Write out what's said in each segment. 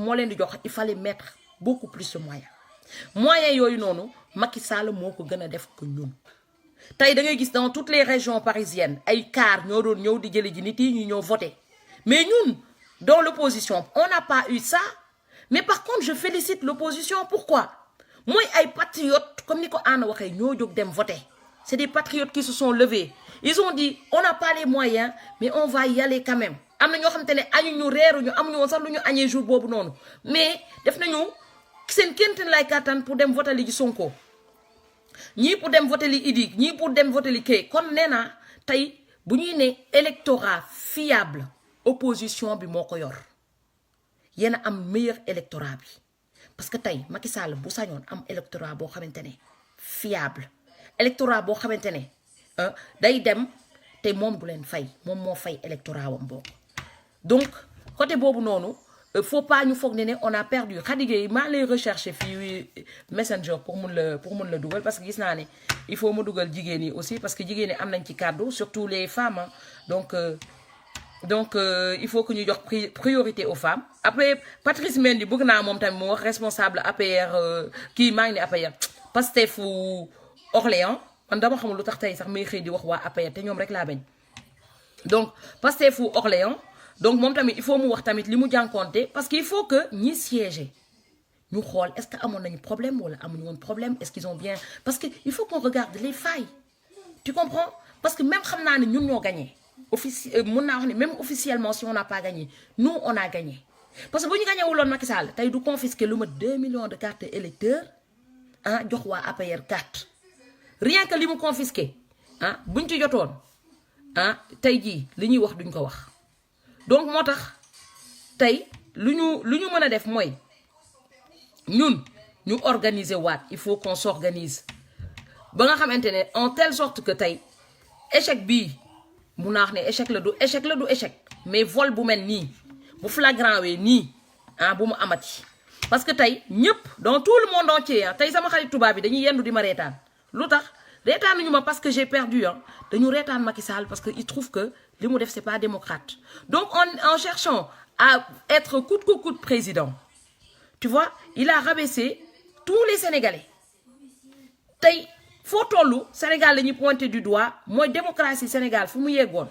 moo leen di jox il fallait mettre beaucoup plus de moyens yooyu noonu Macky Sall moo ko gën a def ko ñun tey da ngay gis dans toutes les régions parisiennes ay car ñoo doon ñëw di jëli ji nit yi ñu ñëw voter mais ñun dans l'opposition on n'a pas eu ça mais par contre je félicite l'opposition pourquoi mooy ay patriotes comme ni ko Anna waxee ñoo jóg dem voter c'est des patriotes qui se sont levés ils ont dit on n'a pas les moyens mais on va y aller quand même am na ñoo xamante ne añuñu reeruñu amuñu woon sax lu ñu añee jour boobu noonu mais def nañu seen kéntin lay kàttan pour dem voter li ji Sonko ñii pour dem voter li Idi ñii pour dem voter li kii kon nee naa tey bu ñuy ne électorat fiable opposition bi moo ko yor yéen a am meilleur électorat bi parce que tey Macky Sall bu sañoon am électorat boo xamante ne fiable électorat boo xamante ne day dem te moom du leen fay moom moo fay électorat wam boobu donc côté boobu noonu faut pas ñu foog ne on a perdu Khady Gueye maa lay rechercher fii messenger pour mun la dugal parce que gis naa ne il faut mu dugal jigéen yi aussi parce que jigéen yi am nañ ci kàddu surtout les femmes donc il faut que ñu jox priorité aux femmes après Patrice Mendy bëgg naa moom tamit mu wax responsable APR kii maa ngi ne APR Pastef Orléans man dama xamul lu tax tey sax may xëy di wax waa APR te ñoom rek laa bañ donc Pastef Orléans donc moom tamit il faut mu wax tamit li mu jànkoonte parce que il faut que ñi siéger ñu xool est-ce que amoon nañu problème wala amuñu woon problème est-ce qu'ils ont bien parce que il faut qu'on regarde les failles tu comprends parce que même xam naa ne ñun ñoo gagné mun naa wax ne même officiellement si on n'a pas gagné nous on a gagné parce que bu ñu gagné wuloon Macky Sall tey du confisquer lu ma 2 millions de cartes électeurs jox waa APR carte rien que li mu confisqué buñ ci jotoon tey jii li ñuy wax duñ ko wax donc moo tax tey lu ñu mën a def mooy ñun ñu organiser waat il faut qu'on s'organise ba nga xamante ne en telle sorte que tey échec bii mun naa wax ne échec la du échec mais vol bu mel nii bu flagrant wee nii bu mu amati parce que tey ñëpp dans tout le monde entier tey sama xarit tubaab bi dañuy yendu di ma reetaan lu tax reetaan nañu ma parce que j'ai perdu dañu reetaan Macky Sall parce que il trouve que li mu def c'est pas démocrate donc en cherchant à être coûte que coûte président tu vois il a rabaissé tous les Sénégalais tey foo tollu Sénégal la ñuy pointer du doigt mooy démocratie Sénégal fi mu yeggoon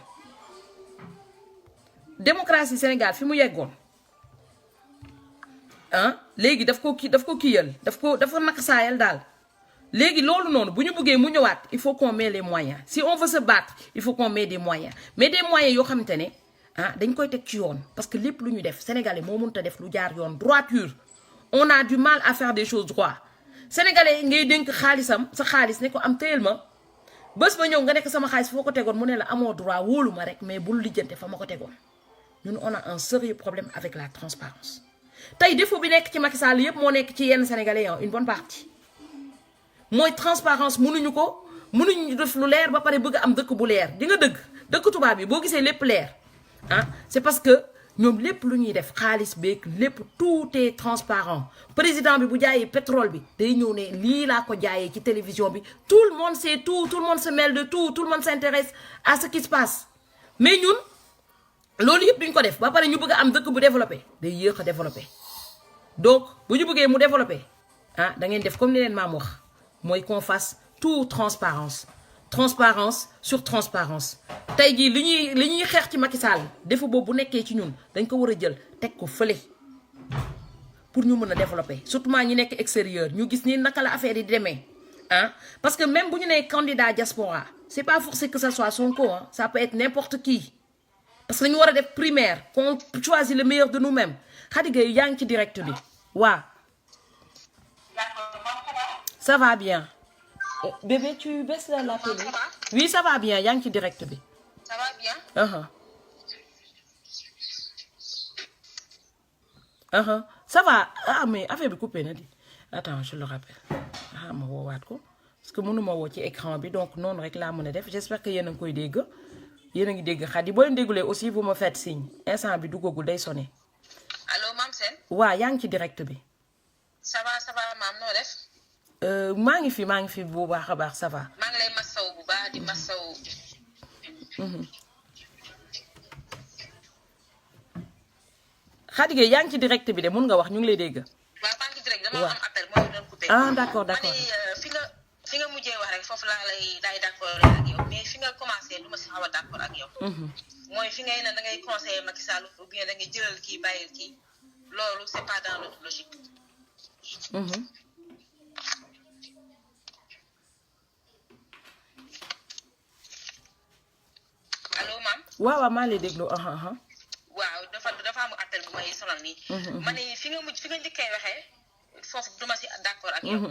léegi daf ko kiyal dafa naqsaayal daal léegi loolu noonu bu ñu bëggee mu ñëwaat il faut qu'on met les moyens si on veut se battre il faut qu'on met des moyens mais des moyens yoo xamante ne dañ koy teg ci yoon parce que lépp lu ñu def Sénégalais moo mënta def lu jaar yoon droiture on a du mal à faire des choses droit Sénégalais ngay dénk xaalisam sa xaalis ne ko am téyel ma bés ba ñëw nga nekk sama xaalis foo ko tegoon mu ne la amoo droit wóolu ma rek mais bul lijjante fa ma ko tegoon ñun on a un sérieux problème avec la transparence tey défaut bi nekk ci Macky Sall yëpp moo nekk ci yenn Sénégalais une bonne partie mooy transparence mënuñu def lu leer ba pare bëgg am dëkk bu leer di nga dëkk tubaab bi boo gisee lépp leer c'est parce que ñoom lépp lu ñuy def xaalis beeg lépp tout est transparent président bi bu jaayee pétrole bi day ñëw ne lii laa ko jaayee ci télévision bi tout le monde sait tout le monde se mêle de tout le monde s'intéresse à ce qui se passe mais ñun loolu yëpp duñ ko def ba pare ñu bëgg am dëkk bu développé day yéex a développé donc bu ñu bëggee mu développé da ngeen def comme ni leen maam wax mooy qu'on fasse tout transparence sur transparence tey jii li ñuy xeex ci Macky Sall defu boobu bu nekkee ci ñun dañ ko war a jël teg ko fële pour ñu mën a développer surtout ñi nekk extérieur ñu gis ni naka la affaire yi di demee parce que même bu ñu nee candidat diaspora c'est pas forcé que ça soit Sonko ça peut être n'importe qui parce que dañu war a def primaire qu'on choisit le meilleur de nous-mêmes Khady Gueye yaa ngi ci direct bi waaw ça va bien. Bébé, tu baisses la télé? Oui, ça va bien. Yaa ngi ci direct bi. Ça va bien. Ça va. Mais affaire bi coupé na di. Attends, je le rappelle. Ma woowaat ko parce que mënuma woo ci écran bi donc noonu rek laa mën a def j'espère que yéen a ngi koy dégg yéen a ngi dégg Khady boo leen déggulee aussi vous me faites signe instant bi duggagul day sonné. Allô, Mame Sène. waaw yaa ngi ci direct bi. Ça va maam noo def. maa ngi fi bu baax a baax ça va. maa ngi lay masawu bu baax di masawu. Khady Gueye yaa ngi ci direct bi de mun nga wax ñu ngi lay dégg. waaw maa ngi direct dama am appel mooy doon coupé. ah d'accord ma ne fi nga mujjee wax rek foofu laay d'accord ak yow mais fi nga commencé du ma si xaw a d'accord ak yow. mooy fi ngay ne da ngay conseiller Macky Sall ou bien da ngay jëlal kii bàyyil kii loolu c'est pas dans notre logique. allo maam. waaw maa lay déglu. waaw dafa am appel bu may sonal nii. ma ne fi nga njëkkee waxee foofu duma si d'accord ak yow.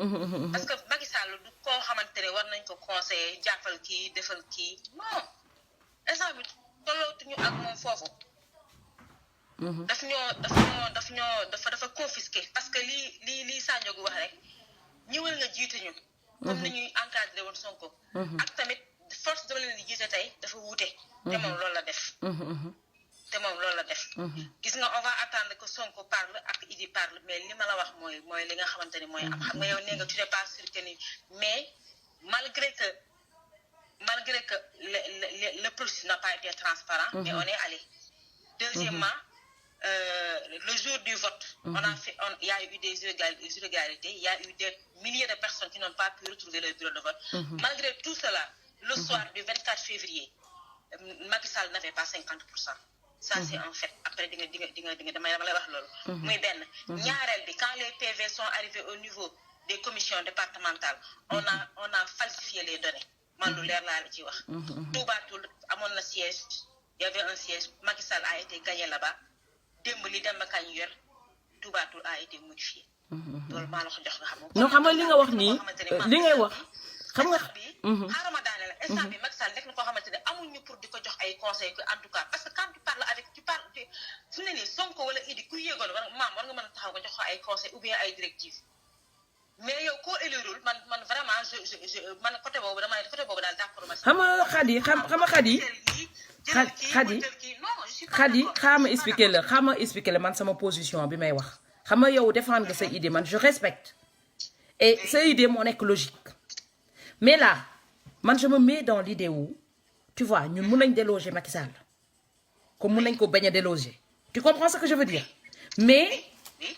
parce que Macky Sall du koo xamante ne war nañ ko conseiller jàppal kii defal kii non instant bi tollootuñu ak moom foofu. dafa confisqué parce que lii Sandiogou wax rek ñëwal nga jiite ñu. comme ni ñuy encadré woon Sonko. ak tamit force dama leen di jiite tey dafa wuute. te moom loolu la def. gis nga on va attendre que Sonko parle ak Idi parle mais li ma la wax mooy li nga xamante ni mooy am xam nga yow nee nga tu n'es pas sûr que ni mais malgré que le processus n'a pas été transparent. mais on est allé. Deuxièmement, le jour du vote, il y a eu des irrégularités, il y a eu des milliers de personnes qui n'ont pas pu retrouver leur bureau de vote. Malgré tout cela, le soir du 24 février, Macky Sall n'avait pas 50%. Ça, c'est un fait. Après, quand les PV sont arrivés au niveau des commissions départementales, on a falsifié les données. Siège. Il y avait un siège, Macky Sall a été gagné là-bas. Dembali Demba Kanyur, Toubatoul a été modifié. Non, xam nga li nga wax nii li ngay wax xam nga xarama daaneel instant bi Macky Sall nekk na koo xamante ne amuñu pour di ko jox ay conseils que en tout cas parce que quand tu parles su ne nii Sonko wala Idi ku yéegoon war nga mën a taxaw nga jox ko ay conseils ou bien ay directives mais yow koo élirul man vraiment man côté boobu daal d'accord ma xam nga Khady xaama expliquer la man sama position bi may wax xam nga yow défendre sa idée man je respecte et sa idée moo nekk logique mais là man je me mets dans l'idée où tu vois ñun mun nañ déloger Macky Sall comme mun nañ ko bañ a déloger tu comprends ce que je veux dire mais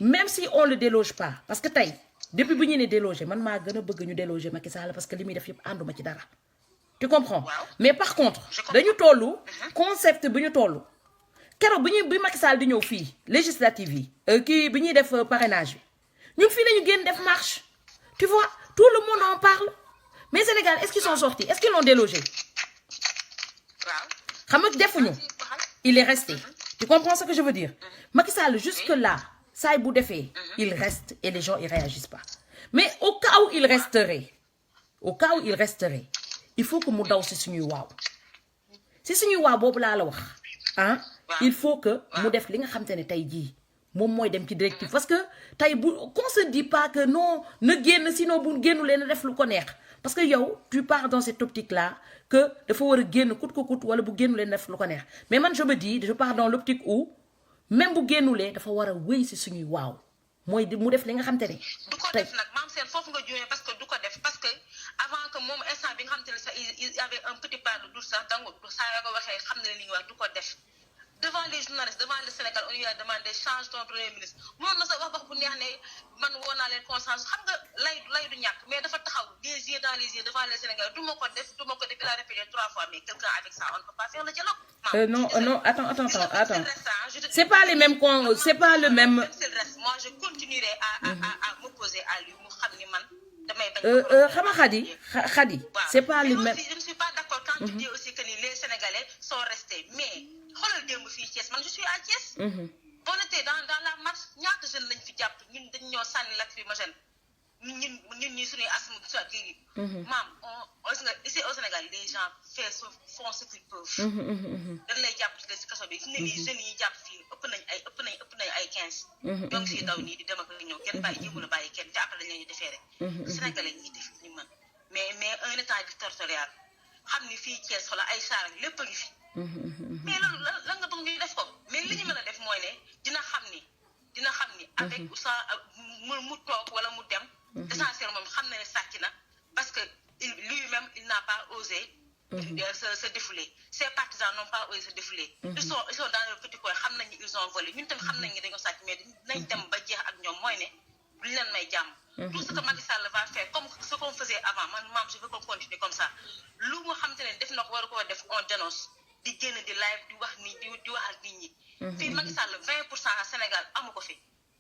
même si on le déloge pas parce que tey depuis bu ñu ne déloger man maa gën a bëgg ñu déloger Macky Sall parce que li muy def yëpp ànduma ci dara tu comprends mais par contre dañu tollu concept bi ñu tollu keroog bi Macky Sall di ñëw fii législative yi kii bi ñuy def parrainage bi ñun fii lañu génn def marche tu vois tout le monde en parle mais Sénégal est-ce qu'ils sont sortis est-ce qu'ils l'ont délogé xam nga defuñu il est resté tu comprends ce que je veux dire Macky Sall jusque là saay bu defee il reste et les gens ils réagissent pas mais au cas où il resterait il faut que mu daw si suñuy waaw boobu laa la wax il faut que mu def li nga xam te ne tey jii moom mooy dem ci directive parce que tey bu qu'on se dit pas que non na génn sinon bu génnu leen def lu ko neex parce que yow tu pars dans cette optique là que dafa war a génn kut ko kut wala bu génnu leen def lu ko neex mais man je me dis je pars dans l'optique où même bu génnulee dafa war a wéy si suñuy waaw mooy mu def li nga xam te ne. du ko def nag maam seen foofu nga juumee parce que du ko def parce que avant que moom instant bi nga xam te ne sax il y avait un petit pas de doute sax dangu saa yoo ko waxee xam ne li nga wax du ko def devant les journalistes devant le Sénégal on lui a demandé change ton premier ministre moom na sax wax bu neex ne man woo naa leen consensus xam nga lay du ñàkk mais dafa taxaw des yeux dans les yeux devant le Sénégal du ma ko def il a répété 3 fois mais quelqu'un avec ça on ne peut pas faire le dialogue. Non attends c'est pas les mêmes c'est pas le même. Moi je continuerai à m'opposer à lui mu xam ni man damay bañ. xam nga Khady c'est pas le même. Je ne suis pas d'accord quand tu dis aussi que les Sénégalais sont restés mais xoolal démb fii Thiès man je suis à Thiès. on était dans la marche ñaata jeunes lañ fi jàpp ñun dañ ñoo sànni lacrymogène ñun ñi suñuy asthme soit kii maam ici au Sénégal les gens font ce qu'ils peuvent. dañ lay jàpp ci kaso bi fi ne nii jeunes yi jàpp fii ëpp nañ ay 15. ñoo ngi siy daw nii di dem ak ñëw kenn bàyyi jéemul a bàyyi kenn te après dañ leen ñu defee rek. Sénégalais ñi def ñu mën mais un état dictatorial xam ni fii Thiès xoolal ay saar lépp a ngi fi. mais loolu lan nga bëgg ñu def ko mais li ñu mën a def mooy ne dina xam ni avec ça mu toog wala mu dem. essentiellement moom xam na ne sàcc na parce que lui-même il n'a pas osé se défouler. Ces partisans n'ont pas osé se défouler. Ils sont dans le petit coin, ils ont volé. Nous savons qu'ils ont volé, mais nous avons dit à nous, tout ce que Macky Sall va faire, comme ce qu'on faisait avant, moi, je veux qu'on continue comme ça. Lu nga xamantene def na ko war ko def on dénonce di génn di live di wax ni di wax ak nit ñi fii Macky Sall 20% à Sénégal amu ko fi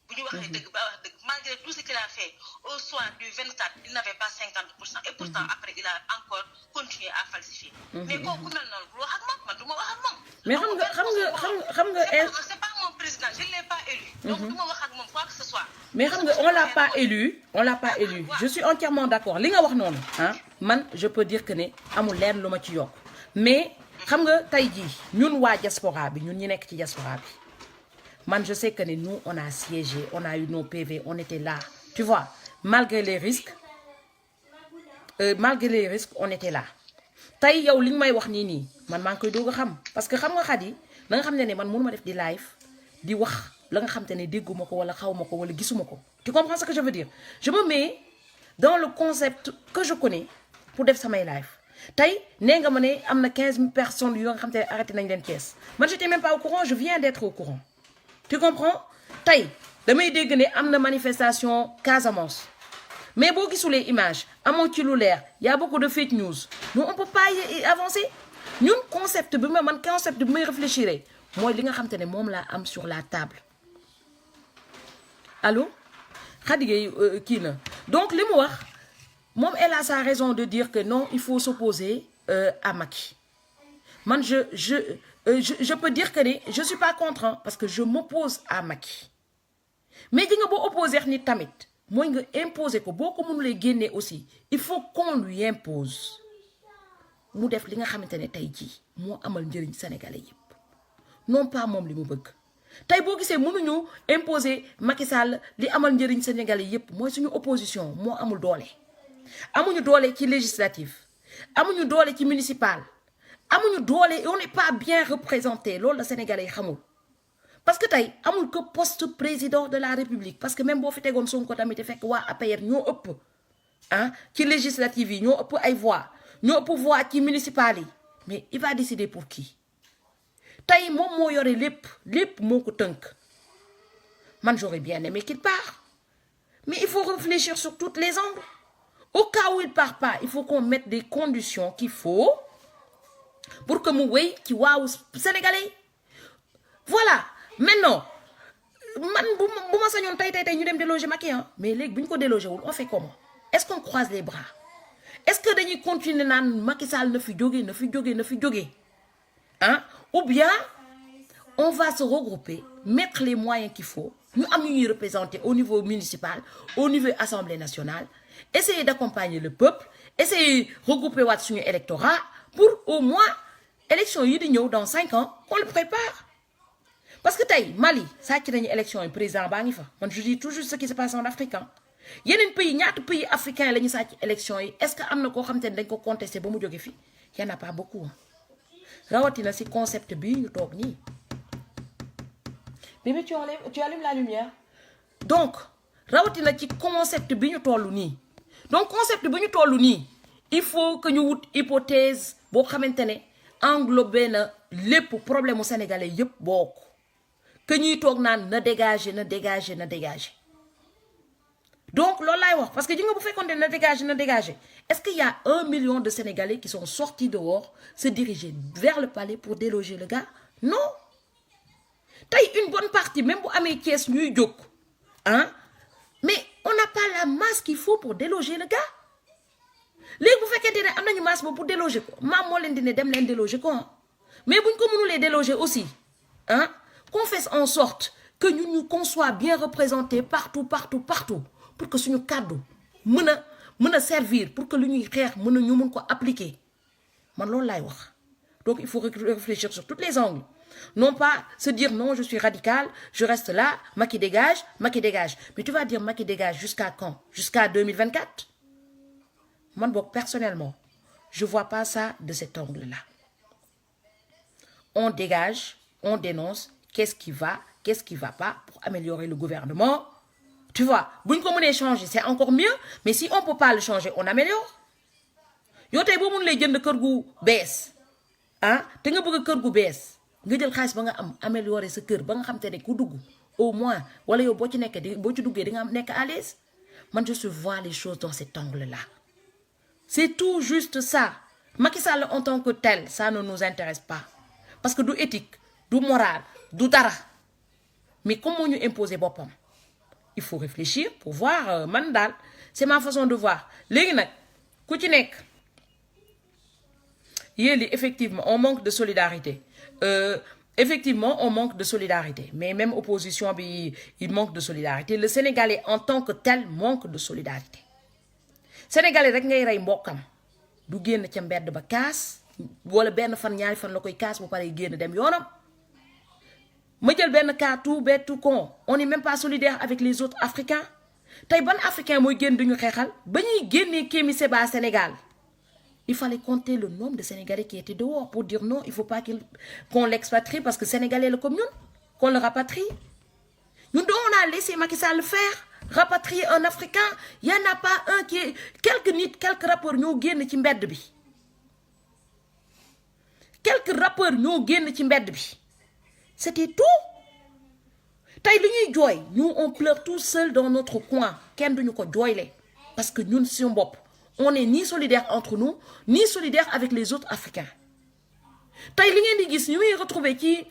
bu ñu waxee dëgg ba wax dëgg malgré tout ce qu'il a fait au soir du 24 il n'avait pas 50% et pourtant après il a encore continué à falsifier mais kooku mel noonu bu wax ak moom man du ma wax ak moom mais xam nga c'est pas mon président je ne l'ai pas élu donc du ma wax ak moom quoi que ce soit mais xam nga on l'a pas élu je suis entièrement d'accord li nga wax noonu hein man je peux dire que ne amul leen lu ma ci yokk mais xam nga tey jii ñun waa diaspora bi ñun ñi nekk ci diaspora bi man je sais que ne nous on a siégé on a eu nos PV on était là tu vois malgré les risques on était là tey yow li nga may wax nii man maa ngi koy doog a xam parce que xam nga Khady da nga xam ne man mënuma def di live di wax la nga xam te ne dégguma ko wala xawma ko wala gisuma ko tu comprends ce que je veux dire je me mets dans le concept que je connais pour def samay live tey nee nga ma ne am na 15 000 personnes yoo nga xam te ne arrêté nañ leen Thiès man j'étais même pas au courant je viens d'être au courant tu comprends tey damay dégg ne am na manifestation Casamance mais boo gisulee image amoo ci lu leer y a beaucoup de fake news nous on peut pas y avancer ñun concept bi may réfléchir mooy li nga xam te ne moom laa am sur la table allô Khady Gueye kii na donc li mu wax moom elle a sa raison de dire que non il faut s'opposer à Macky man je peux dire que ne je suis pas contre hein, parce que je m'oppose à Macky mais di nga boo opposer nit tamit mooy nga imposer ko boo ko mënulee génnee aussi il faut qu'on lui impose mu def li nga xamante ne tey jii moo amal njëriñ sénégalais yëpp non pas moom li mu bëgg tey boo gisee mënuñu imposer Macky Sall li amal njëriñ sénégalais yëpp mooy suñu opposition moo amul doole amuñu doole ci législative amuñu doole ci municipal amuñu doole on n'est pas bien représenté loolu la sénégalais yi xamul parce que tey amul que poste président de la république parce que même boo fi tegoon Sonko tamit fekk waa APR ñoo ëpp ah ci législative yi ñoo ëpp ay voix ñoo ëpp voix ci municipal yi mais il va décider pour qui tey moom moo yore lépp moo ko tënk man j'aurais bien aimé qu'il part mais il faut réfléchir sur tous les angles au cas où il part pas il faut qu'on mette des conditions qu'il faut pour que mu wéy ci waawu sénégalais voilà maintenant man bu ma sañoon tey ñu dem déloger Macky mais léegi bu ñu ko déloger wul on fait comment est-ce qu'on croise les bras est-ce que dañuy continuer naan Macky Sall na fi jóge hein ou bien on va se regrouper mettre les moyens qu'il faut ñu am ñu ñuy représenter au niveau municipal au niveau Assemblée nationale essayer d'accompagner le peuple essayer regrouper waat suñu électorat pour au moins élection yi di ñëw dans 5 ans on le prépare parce que tey Mali sàcc nañu élection yi président baa ngi fa man je dis toujours ce qui se passe en Afrique yeneen pays ñaata pays africains la ñu sàcc élection yi est-ce que am na koo xam te ne dañ ko contesté ba mu jóge fi y en a pas beaucoup rawatina si concept bii ñu toog nii bébé tu allumes la lumière donc rawatina ci concept bi ñu toll nii donc concept bi ñu toll nii il faut que ñu wut hypothèse boo xamante ne englobé na lépp problème mu sénégalais yëpp bokk que ñuy toog naan na dégager donc loolu laay wax parce que ji nga bu fekkoon ne na dégager est-ce qu'il y a 1 million de sénégalais qui sont sortis dehors se diriger vers le palais pour déloger le gars non tey une bonne partie même bu amee Thiès ñuy jóg hein mais on n'a pas la masse qu'il faut pour déloger le gars léegi bu fekkente ne am nañu masse boobu pour déloger ko maam moo leen di ne dem leen déloger ko mais buñ ko mënulee déloger aussi hein qu'on fasse en sorte que qu'on soit bien représenté partout pour que suñu kàddu mën a servir pour que lu ñuy xeex ñu mën ko appliquer man loolu laay wax donc il faut réfléchir sur tous les angles non pas se dire non je suis radical je reste là Macky dégage mais tu vas dire Macky dégage jusqu'à quand jusqu'à 2024 man boog personnellement je vois pas ça de cet angle-là on dégage on dénonce qu'est-ce qui va pas pour améliorer le gouvernement tu vois buñ ko mënee changer c'est encore mieux mais si on peut pas le changer on améliore yow tey boo mun lay jënd kër gu bees ah te nga bëgg kër gu bees nga jël xaalis ba nga am améliorer sa kër ba nga xam te ne ku dugg au moins wala yow boo ci nekkee di boo ci duggee di nga am nekk à l'aise man je vois les choses dans cet angle-là. C'est tout juste ça. Macky Sall en tant que tel, ça ne nous intéresse pas. Parce que du éthique, du moral, du dara. Mais comment nous imposer bopam? Il faut réfléchir pour voir mandal. C'est ma façon de voir. Légui nak ku ci nek yéli effectivement on manque de solidarité. Effectivement, on manque de solidarité. Mais même opposition, il manque de solidarité. Le Sénégalais en tant que tel manque de solidarité. Sénégalais rek ngay ray mbokam du génn ca mbedd ba kaas wala benn fan ñaari fan la koy kaas bu paré génn dem yoonam ma jël benn cas tout bête tout con on n'est même pas solidaire avec les autres africains tay ban africain moy génn duñu xéxal bañuy génné Kémi Séba Sénégal il fallait compter le nombre de Sénégalais qui étaient dehors pour dire non il faut pas qu'on l'expatrie parce que Sénégalais le comme ñun qu'on le rapatrie ñun on a laissé Macky Sall le faire. Rapatrier un Africain, il n'y en a pas un qui est... Quelques rappeurs ñoo génn ci mbedd bi. Quelques rappeurs ñoo génn ci mbedd bi. C'était tout. Tay lu ñuy joy, nous on pleure tout seul dans notre coin. Kenn duñu ko joylé parce que ñun suñu bop, on est ni solidaire entre nous, ni solidaire avec les autres Africains. Tay li ngeen di gis ñu retrouver ci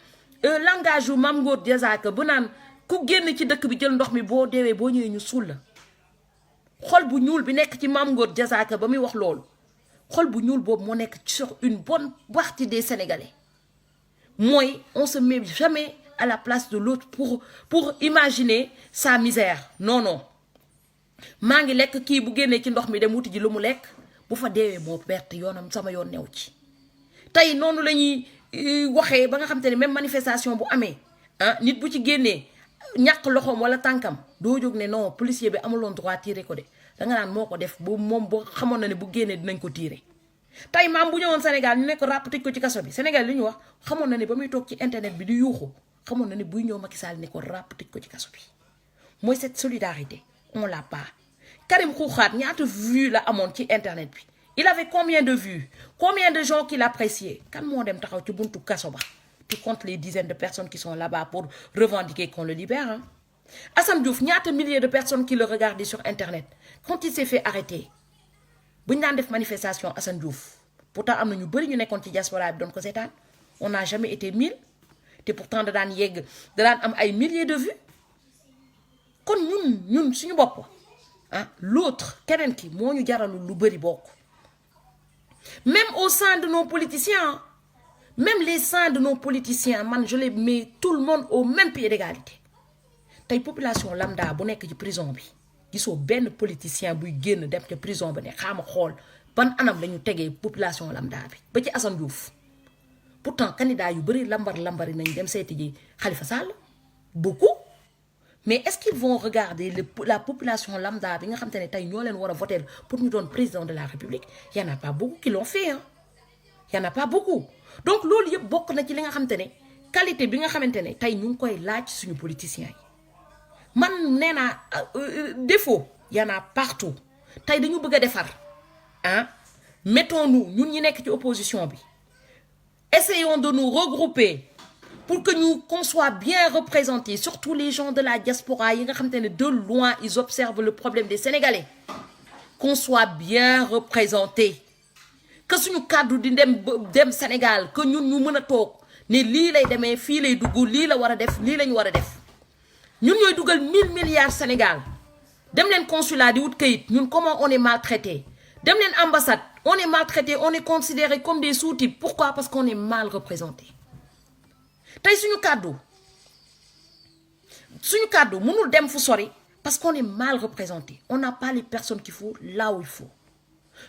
langage Mame Ngor Diazaka bu naan ku génn ci dëkk bi jël ndox mi boo deewee boo ñëwee ñu suul la xol bu ñuul bi nekk ci Mame Ngor Diazaka ba muy wax loolu xol bu ñuul boobu moo nekk sur une bonne partie des Sénégalais mooy on se met jamais à la place de l'autre pour imaginer sa misère non non maa ngi lekk kii bu génnee ci ndox mi dem wuti ji lu mu lekk bu fa deewee moo perte yoonam sama yoon new ci tey noonu la ñuy waxee ba nga xam te ne même manifestation bu amee ah nit bu ci génnee ñàkk loxoom wala tànkam doo jóg ne non policier bi amuloon droit tirer ko de danga naan moo ko def bu moom boo xamoon na ne bu génnee dinañ ko tirer tey maam bu ñëwoon Sénégal ñu ne ko ràpp tëj ko ci kaso bi Sénégal li ñu wax xamoon na ne ba muy toog ci internet bi di yuuxu xamoon na ne buy ñëw Macky Sall ne ko ràpp tëj ko ci kaso bi mooy cette solidarité on l'a pas. Karim Xuuxaat ñaata vues la amoon ci internet bi il avait combien de vues combien de gens qui l'appréciaient kan moo dem taxaw ci buntu kaso ba. Tu comptes les dizaines de personnes qui sont là-bas pour revendiquer qu'on le libère. Hein? Assane Diouf, il y a des milliers de personnes qui le regardaient sur Internet. Quand il s'est fait arrêter, il y a des manifestations Assane Diouf. Pourtant, il y a des gens qui diaspora on n'a jamais été 1000. Et pourtant, il y a des milliers de vues. Quand nous, suñu bop, hein, l'autre, quelqu'un qui, moi, nous avons lu bari bok. Même au sein de nos politiciens, même les seins de nos politiciens, man, je les mets tout le monde au même pied d'égalité. Tay population lambda bu nek ci prison bi gisoo ben politicien buy génn dem ci prison ba ne xama xol ban anam lañu tégué population lambda bi ba ci Assane Diouf pourtant candidat yu bari lambari nañ dem séti ji Khalifa Sall beaucoup mais est-ce qu'ils vont regarder la population lambda bi nga xamantene tay ñoo leen wara voter pour ñu doon président de la République? Il y en a pas beaucoup qui l'ont fait hein. Il y en a pas beaucoup. Donc loolu yëpp bokk na ci li nga xamantene qualité bi nga xamantene tay ñu ngi koy laaj suñu politiciens yi man néna défaut il y en a partout tay dañu bëgg défar hein mettons-nous ñun ñi nekk ci opposition bi essayons de nous regrouper pour que nous qu'on soit bien représentés surtout les gens de la diaspora yi nga xamantene de loin ils observent le problème des Sénégalais qu'on soit bien représentés que suñu cadre di dem Sénégal que ñun ñu mëna tok né li lay démé fi lay dugg li la wara def li lañ wara def ñun ñoy duggal 1000 milliards Sénégal dem len consulat di wut kayit ñun comment on est maltraité dem len ambassade on est maltraité on est considéré comme des sous-types pourquoi parce qu'on est mal représenté tay suñu cadeau mënul dem fu sori parce qu'on est mal représenté on n'a pas les personnes qu'il faut là où il faut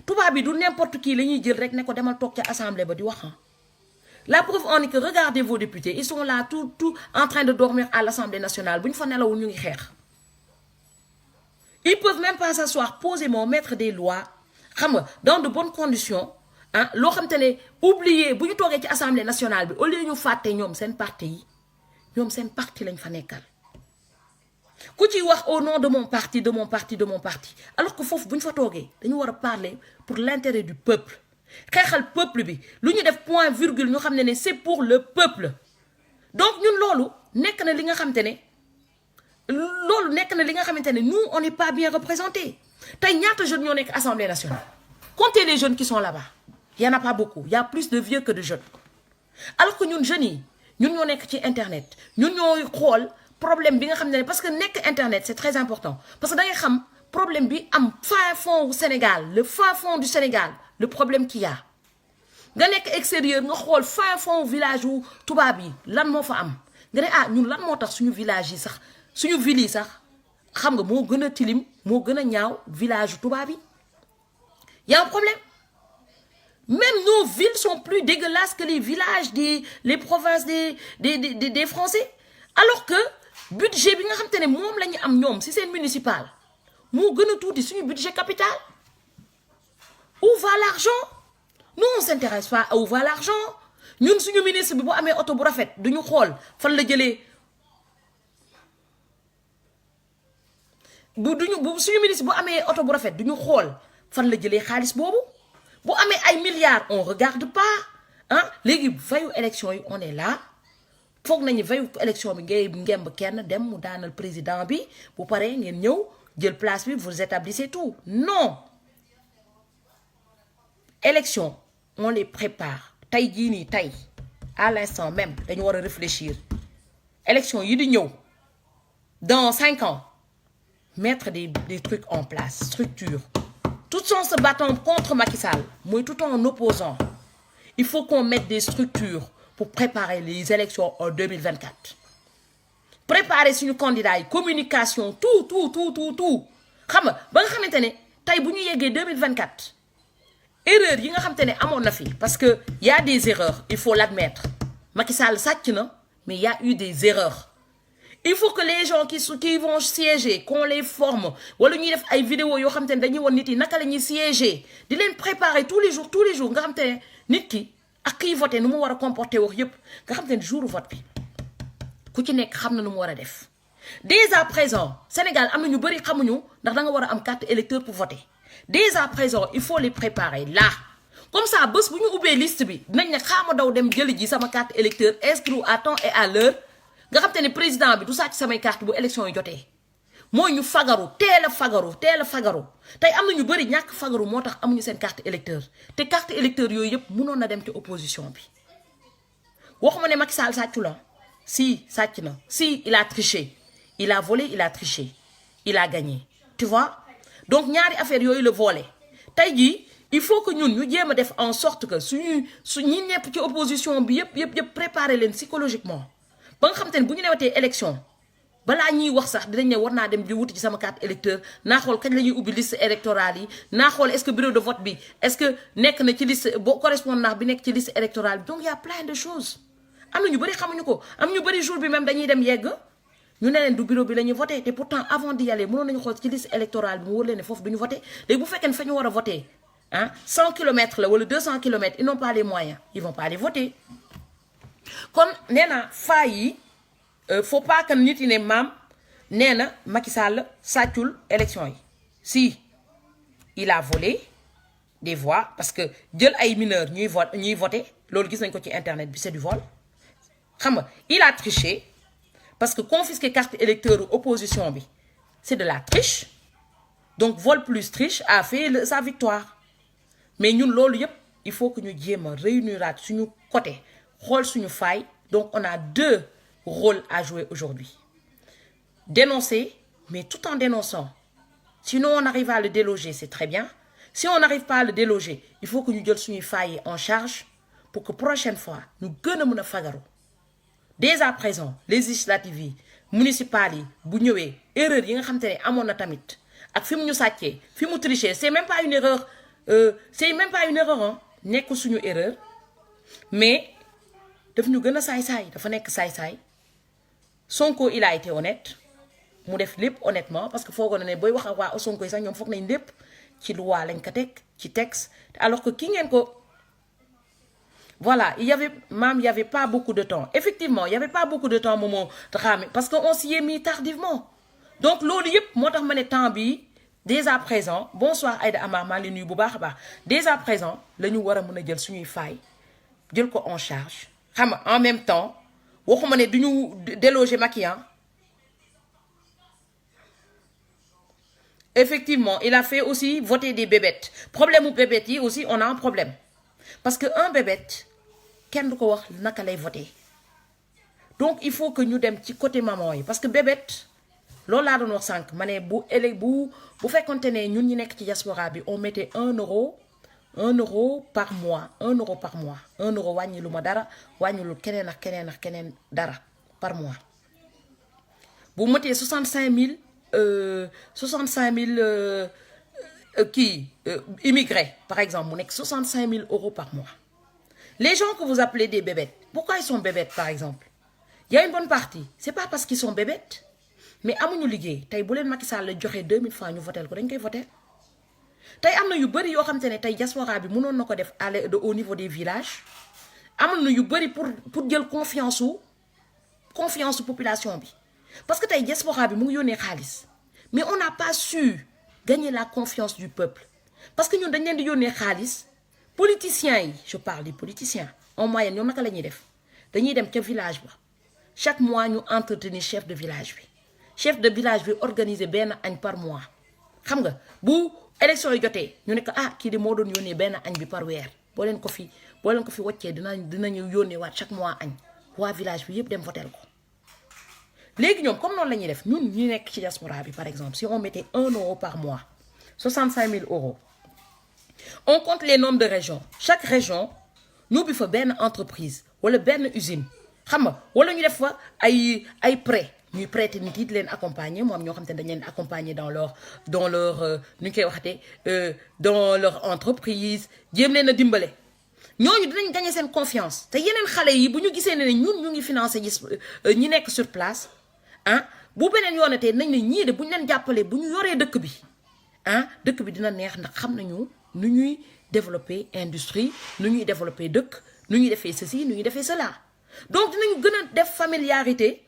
tuba bi du n'importe qui lañuy jël rek ne ko demal tok ci assemblée ba di wax. La preuve en est que regardez vos députés ils sont là tout en train de dormir à l'Assemblée nationale buñ fa nelaw ñu ngi xex. Ils peuvent même pas s'asseoir posément mettre des lois xam nga dans de bonnes conditions hein lo xamantene oublier buñu togué ci Assemblée nationale bi au lieu ñu faté ñom sen parti yi ñom sen parti lañ fa nekkal. ku ci wax au nom de mon parti de mon parti de mon parti alors que foofu bu ñu fa toogee dañu war a parler pour l'intérêt du peuple xeexal peuple bi lu ñu def point virgule ñu xam ne c'est pour le peuple donc ñun loolu nekk na li nga xamante ne nous on n'est pas bien représentés tey ñaata jeunes ñoo nekk Assemblée nationale comptez les jeunes qui sont là-bas il y en a pas beaucoup il y a plus de vieux que de jeunes alors que ñun jeunes yi ñun ñoo nekk ci internet ñun ñooy xool problème bi nga xam ne parce que nekk internet c'est très important parce que da ngay xam problème bi am fin fond au Sénégal le fin fond du Sénégal le problème qu'il y a nga nekk extérieur nga xool fin fond village wu tubaab yi lan moo fa am nga ne ñun lan moo tax suñu village yi sax suñu ville yi sax xam nga moo gën a tilim moo gën a ñaaw village wu tubaab yi y a un problème même nos villes sont plus dégueulasses que les villages les provinces des Français alors que budget bi nga xam te ne moom la ñu am ñoom si seen municipal moo gën a tuuti suñu budget capital où va l'argent nous on s'intéresse pas à où va l'argent ñun suñu ministre bi bu amee oto bu rafet duñu xool fan la jëlee suñu ministre bu amee oto bu rafet duñu xool fan la jëlee xaalis boobu bu amee ay milliards on regarde pas léegi veillu élection yi on est là foog nañu veillu élection bi ngay ngemb kenn dem mu daanal président bi bu paree ngeen ñëw jël place bi vous établissez tout non élection on les prépare tey jii nii tey à l'instant même dañu war a réfléchir élection yi di ñëw dans 5 ans mettre des trucs en place structure tout en se battant contre Macky Sall mooy tout en opposant il faut qu'on mette des structures pour préparer les élections en 2024 préparer suñu candidat yi communication tout xam nga ba nga xamante ne tey bu ñu yeggee 2024 erreur yi nga xamante ne amoon na fi parce que y a des erreurs il faut l'admettre Macky Sall sàcc na mais il y a eu des erreurs il faut que les gens qui vont siéger qu'on les forme wala ñuy def ay vidéo yoo xamante ne dañuy won nit yi naka la ñuy siéger di leen préparer tous les jours nga xamante ne nit ki ak kiy voté nu mu war a comporter wax yépp nga xamante ne jour vote bi ku ci nekk xam na nu mu war a def dès à présent Sénégal am na ñu bëri xamuñu ndax da nga war a am carte électeur pour voter dès à présent il faut les préparer là comme ça bés bu ñu ubbee liste bi dinañ ne xaama daw dem jëli ji sama carte électeur inscrit à temps et à l'heure nga xam te ne président bi du sàcc samay carte bu élection yi jotee mooy ñu fagaru teel a fagaru tey am na ñu bëri ñàkk fagaru moo tax amuñu seen carte électeur te carte électeur yooyu yëpp mënoon na dem ci opposition bi waxuma ne Macky Sall sàccu la si sàcc na si il a triché il a volé il a triché il a gagné tu vois donc ñaari affaire yooyu la volé tey jii il faut que ñun ñu jéem a def en sorte que ñi ñepp ci opposition bi yëpp préparer leen psychologiquement ba nga xam te ne bu ñu newatee élection balaa ñuy wax sax dinañ ne war naa dem di wuti ci sama carte électeur naa xool kañ la ñuy ubbi liste électorale yi naa xool est-ce que bureau de vote bi est-ce que nekk na ci liste boo correspondant bi nekk ci liste électorale bi donc il y a plein de choses am na ñu bëri xamuñu ko am ñu bëri jour bi même dañuy dem yegg ñu ne leen du bureau bi la ñuy voté te pourtant avant d'y aller mënoon nañu xool ci liste électorale bi mu wóor leen ne foofu duñu voté léegi bu fekkee ne fa ñu war a voté 100 kilomètres la wala 200 kilomètres ils n'ont pas les moyens ils vont pas aller voter kon nee na faa yi faut pas que nit yi ne maam nee na Macky Sall sàccul élection yi si il a volé des voix parce que jël ay mineurs ñuy voter loolu gis nañ ko ci internet bi c'est du vol xam nga il a triché parce que confisquer carte électeur opposition bi c'est de la triche donc vol plus triche a fait sa victoire mais ñun loolu yépp il faut que ñu jéem a réuniraat suñu côté xool suñu faille donc on a 2 rôles à jouer aujourd'hui dénoncer mais tout en dénonçant sinon on arrive à le déloger c'est très bien si on n'arrive pas à le déloger il faut que ñu jël suñuy faille en charge pour que prochaine fois ñu gën a mën a fagaru dès à présent législatives yi municipales yi bu ñëwee erreur yi nga xam te ne amoon na tamit ak fi mu ñu sàccee fi mu tricher c'est même pas une erreur nekk suñu erreur mais daf ñu gën a saay-saay dafa nekk saay-saay Sonko il a été honnête mu def lépp honnêtement parce que foogoon na ne booy wax ak waa Sonko yi sax ñoom foog nañ lépp ci loi lañ ko teg ci texte alors que ki ngeen ko voilà il y avait pas beaucoup de temps effectivement il y avait pas beaucoup de temps Momo Dramé parce que on s'y est mis tardivement donc loolu yëpp moo tax ma ne temps bi dès à présent bonsoir Aïda Amar maa ngi nuyu bu baax a baax dès à présent la ñu war a mën a jël suñuy faay jël ko en charge xam nga en même temps waxuma ne du ñu déloger Macky. Effectivement il a fait aussi voter des bébêtes problème mu bébêtes yi aussi on a un problème parce que un bébête kenn du ko wax naka lay voter donc il faut que ñu dem ci côté maman yi parce que bébête loolu laa doon wax sànq ma ne bu fekkonte ne ñun ñi nekk ci diaspora bi on mettait 1 euro par mois 1 euro par mois 1 euro wàññi lu ma dara wàññi lu keneen ak keneen dara par mois bu mëtee 65 000 immigrés par exemple mu nekk 65 000 euros par mois les gens que vous appelez des bébêtes pourquoi ils sont bébêtes par exemple il y a une bonne partie c'est pas parce qu'ils sont bébêtes mais amuñu liggéey tey bu leen Macky Sall la joxe 2000 francs ñu votel ko dañ koy voter tey am na yu bëri yoo xam te ne tey diaspora bi mënoon na ko def au niveau des villages am na yu bëri pour jël confiance population bi parce que tey diaspora bi mu ngi yónnee xaalis mais on n'a pas su gagner la confiance du peuple parce que ñun dañ leen di yónnee xaalis politiciens yi je parle des politiciens en moyenne ñoom naka la ñuy def dañuy dem ca village ba chaque mois ñu entretenir chef de village bi organiser benn añ par mois xam nga bu élection yi jotee ñu ne ko kii de moo doon yónnee benn añ bi par weer boo leen ko fi wàccee dinañu yónnee waat chaque mois añ waa village bi yëpp dem votel ko léegi ñoom comme noonu la ñuy def ñun ñu nekk ci diaspora bi par exemple si on mettait 1 euro par mois 65 000 euros on compte les nombres de régions chaque région ñu ubbi fa benn entreprise wala benn usine xam nga wala ñu def fa ay prêt ñuy prêter nit yi di leen accompagner moom ñoo xam te ne dañ leen accompagner dans leur nu ñu koy waxatee dans leur entreprise jéem leen a dimbale ñooñu dinañ gagner seen confiance te yeneen xale yi bu ñu gisee ne ñun ñu ngi financer ñi nekk sur place bu beneen yoonatee nañ ne ñii de bu ñu leen jàppalee bu ñu yoree dëkk bi dëkk bi dina neex ndax xam nañu nu ñuy développer industrie nu ñuy développer dëkk nu ñuy defee ceci nu ñuy defee cela donc dinañu gën a def familiarité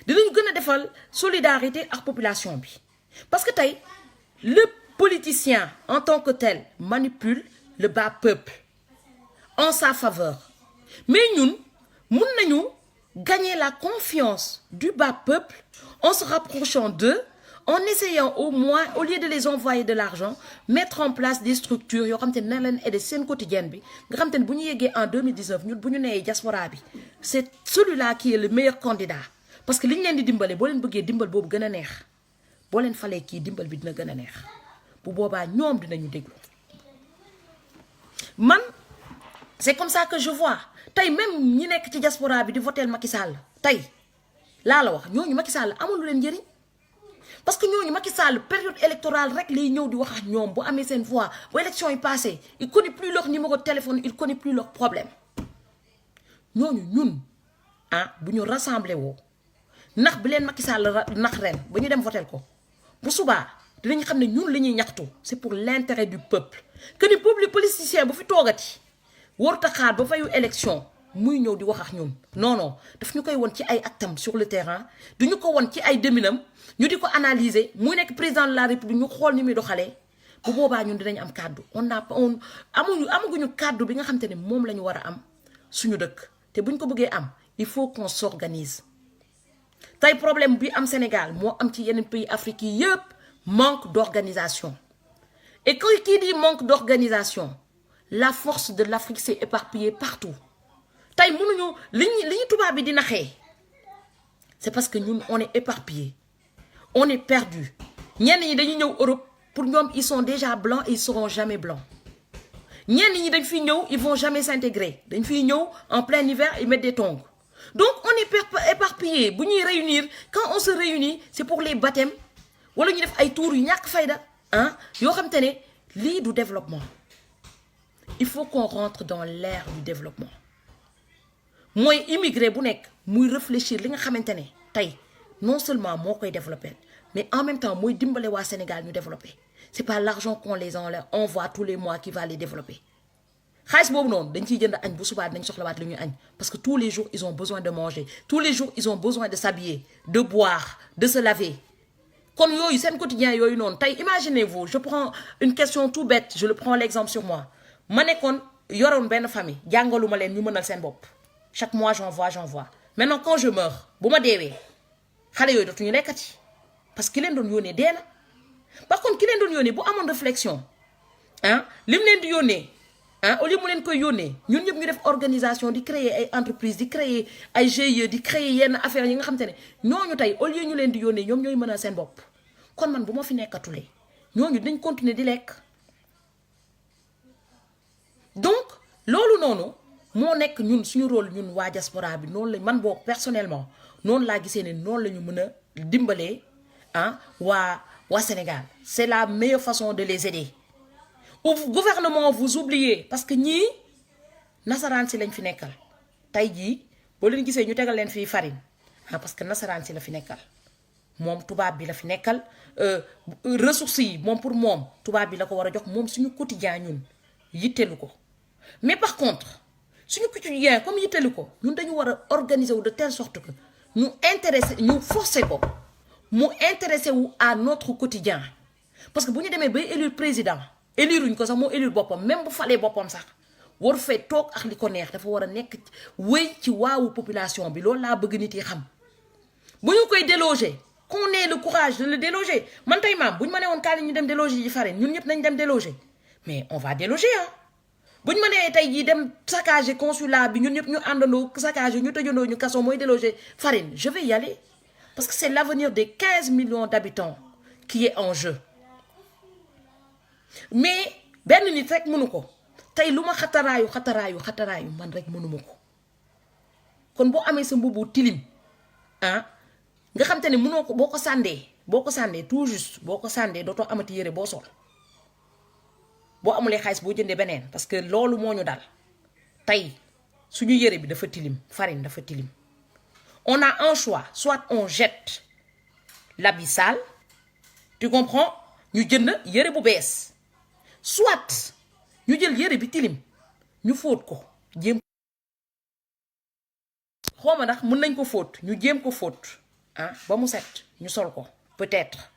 dinañu gën a defal solidarité ak population bi parce que tey le politicien en tant que tel manipule le bas peuple en sa faveur mais ñun mun nañu gagner la confiance du bas peuple en se rapprochant d'eux en essayant au moins au lieu de les envoyer de l'argent mettre en place des structures yoo xam te ne na leen aider seen quotidienne bi nga xam te ne bu ñu yeggee en 2019 ñun bu ñu nee diaspora bi c'est celui-là qui est le meilleur candidat parce que li ñu leen di dimbale boo leen bëggee dimbal boobu gën a neex boo leen falee kii dimbal bi dina gën a neex bu boobaa ñoom dinañu déglu man c'est comme ça que je vois tey même ñi nekk ci diaspora bi di voter Macky Sall tey laa la wax ñooñu Macky Sall amul lu leen njëriñ parce que ñooñu Macky Sall période électorale rek lay ñëw di wax ak ñoom bu amee seen voix bu élection yi passé il connaît plus leur numéro de téléphone il connaît plus leur problème ñooñu ñun bu ñu rassemblé woo nax bi leen Macky Sall nax ren ba ñu dem voter ko bu subaa dinañ xam ne ñun li ñuy ñaxtu c'est pour l'intérêt du peuple que ni peuple politicien bu fi toogati warut a xaar ba fayu élection muy ñëw di wax ak ñun non daf ñu koy won ci ay actam sur le terrain du ñu ko won ci ay deminam ñu di ko analyser muy nekk président de la république ñu xool ni muy doxalee bu boobaa ñun dinañ am kàddu amaguñu kàddu bi nga xam te ne moom la ñu war a am suñu dëkk te buñ ko bëggee am il faut qu'on s'organise tey problème bi am Sénégal moo am ci yeneen pays Afrique yi yëpp manque d'organisation et qui dit manque d'organisation la force de l'Afrique s'est éparpillée partout tey mënuñu li ñu tubaab bi di naxee c'est parce que ñun on est éparpillés on est perdu ñenn ñi dañuy ñëw Europe pour ñoom ils sont déjà blancs et ils seront jamais blancs ñenn ñi dañ fiy ñëw ils vont jamais s'intégrer dañ fiy ñëw en plein hiver ils mettent des tongs donc on est éparpillés bu ñuy réunir quand on se réunit c'est pour les baptêmes wala ñu def ay tours yu ñàkk fayda yoo xam te ne lii du développement il faut qu'on rentre dans l'ère du développement mooy immigré bu nekk muy réfléchir li nga xamante ne tey non seulement moo koy développer mais en même temps mooy dimbale waa Sénégal ñu développer c'est pas l'argent qu'on les envoie tous les mois qui va les développer xaalis boobu noonu dañ ciy jënd añ bu subaa dañ soxlawaat li ñuy añ parce que tous les jours ils ont besoin de manger tous les jours ils ont besoin de s'habiller de boire de se laver kon yooyu seen quotidien yooyu noonu tey imaginez-vous je prends une question tout bête je le prends l'exemple sur moi ma nekkoon yoroon benn famille jàngaluma leen ñu mënal seen bopp chaque mois j'envoie maintenant quand je meurs bu ma deewee xale yooyu dootuñu lekkati parce que ki leen doon yónnee dee na par contre ki leen doon yónnee bu amoon réflexion ah lim leen di yónnee ah au lieu mu leen koy yónnee ñun ñëpp ñu def organisation di créer ay entreprise di créer ay GIE di créer yenn affaires yi nga xam te ne ñooñu tey au lieu ñu leen di yónnee ñoom ñooy mënal seen bopp kon man bu ma fi nekkatulee ñooñu dinañ continuer di lekk donc loolu noonu moo nekk ñun suñu rôle ñun waa diaspora bi noonu la man boo personnellement noonu laa gisee ne noonu la ñu mën a dimbalee ah waa Sénégal c'est la meilleure façon de les aider au gouvernement vous oubliez parce que ñii nasaraan si lañ fi nekkal tey jii boo leen gisee ñu tegal leen fii farine ah parce que nasaraan si la fi nekkal moom tubaab bi la fi nekkal ressources yi moom pour moom tubaab bi la ko war a jox moom suñu quotidien ñun yittelu ko mais par contre suñu quotidien comme yittelu ko ñun dañu war a organiser wu de telle sorte que ñu intéressé ñu forcé ko mu intéressé wu à notre quotidien parce que bu ñu demee bay élire président éliruñ ko sax moo élire boppam même bu falee boppam sax war fee toog ak li ko neex dafa war a nekk wéy ci waawu population bi loolu laa bëgg nit yi xam bu ñu koy déloger qu'on ait le courage de le déloger man tey maam bu ñu ma nee woon kaay ñu dem déloger ji farine ñun ñëpp nañ dem déloger mais on va déloger ah bu ñu ma nee tey jii dem saccager consulat bi ñun ñëpp ñu àndandoo saccager ñu tëjandoo ñu kaso mooy déloger farine je vais y aller parce que c'est l'avenir des 15 millions d'habitants qui est en jeu mais benn nit rek mënu ko tey lu ma xataraayu man rek mënuma ko kon boo amee sa mbubu tilim ah nga xam te ne mënoo ko boo ko sàndee tout juste boo ko sàndee dootoo amati yére boo sol boo amulee xaalis boo jëndee beneen parce que loolu moo ñu dal tey suñu yére bi dafa tilim farine dafa tilim on a un choix soit on jette l'habit sale tu comprends ñu jënd yére bu bees soit ñu jël yére bi tilim ñu fóot ko jéem xooma ndax mën nañ ko fóot ñu jéem ko fóot ah ba mu set ñu sol ko peut-être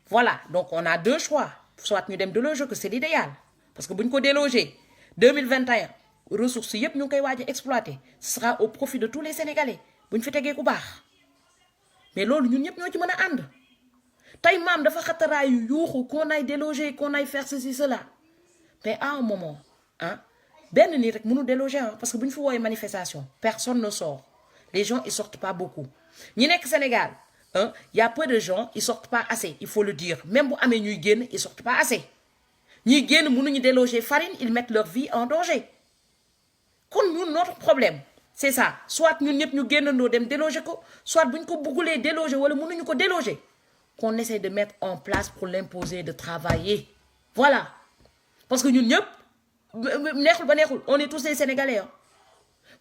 voilà donc on a deux choix soit ñu dem déloger que c'est l'idéal parce que bu ñu ko déloger 2021 ressources yépp ñu ngi koy waaj a exploiter ce sera au profit de tous les Sénégalais bu ñu fi tegee ku baax mais loolu ñun ñëpp ñoo ci mën a ànd tey maam dafa xataraayu yuuxu qu'on aille déloger qu'on aille faire ceci cela mais à un moment ah benn nii rek mënu déloger ah parce que bu ñu fi woowee manifestation personne ne sort les gens ils sortent pas beaucoup ñi nekk Sénégal y a peu de gens ils sortent pas assez il faut le dire même bu amee ñuy génn ils sortent pas assez ñuy génn mënuñu déloger farine ils mettent leur vie en danger kon ñun notre problème c'est ça soit ñun ñëpp ñu génnandoo dem déloger ko soit bu ñu ko bëggulee déloger wala mënuñu ko déloger qu'on essaie de mettre en place pour l'imposer de travailler voilà parce que ñun ñëpp neexul ba neexul on est tous des Sénégalais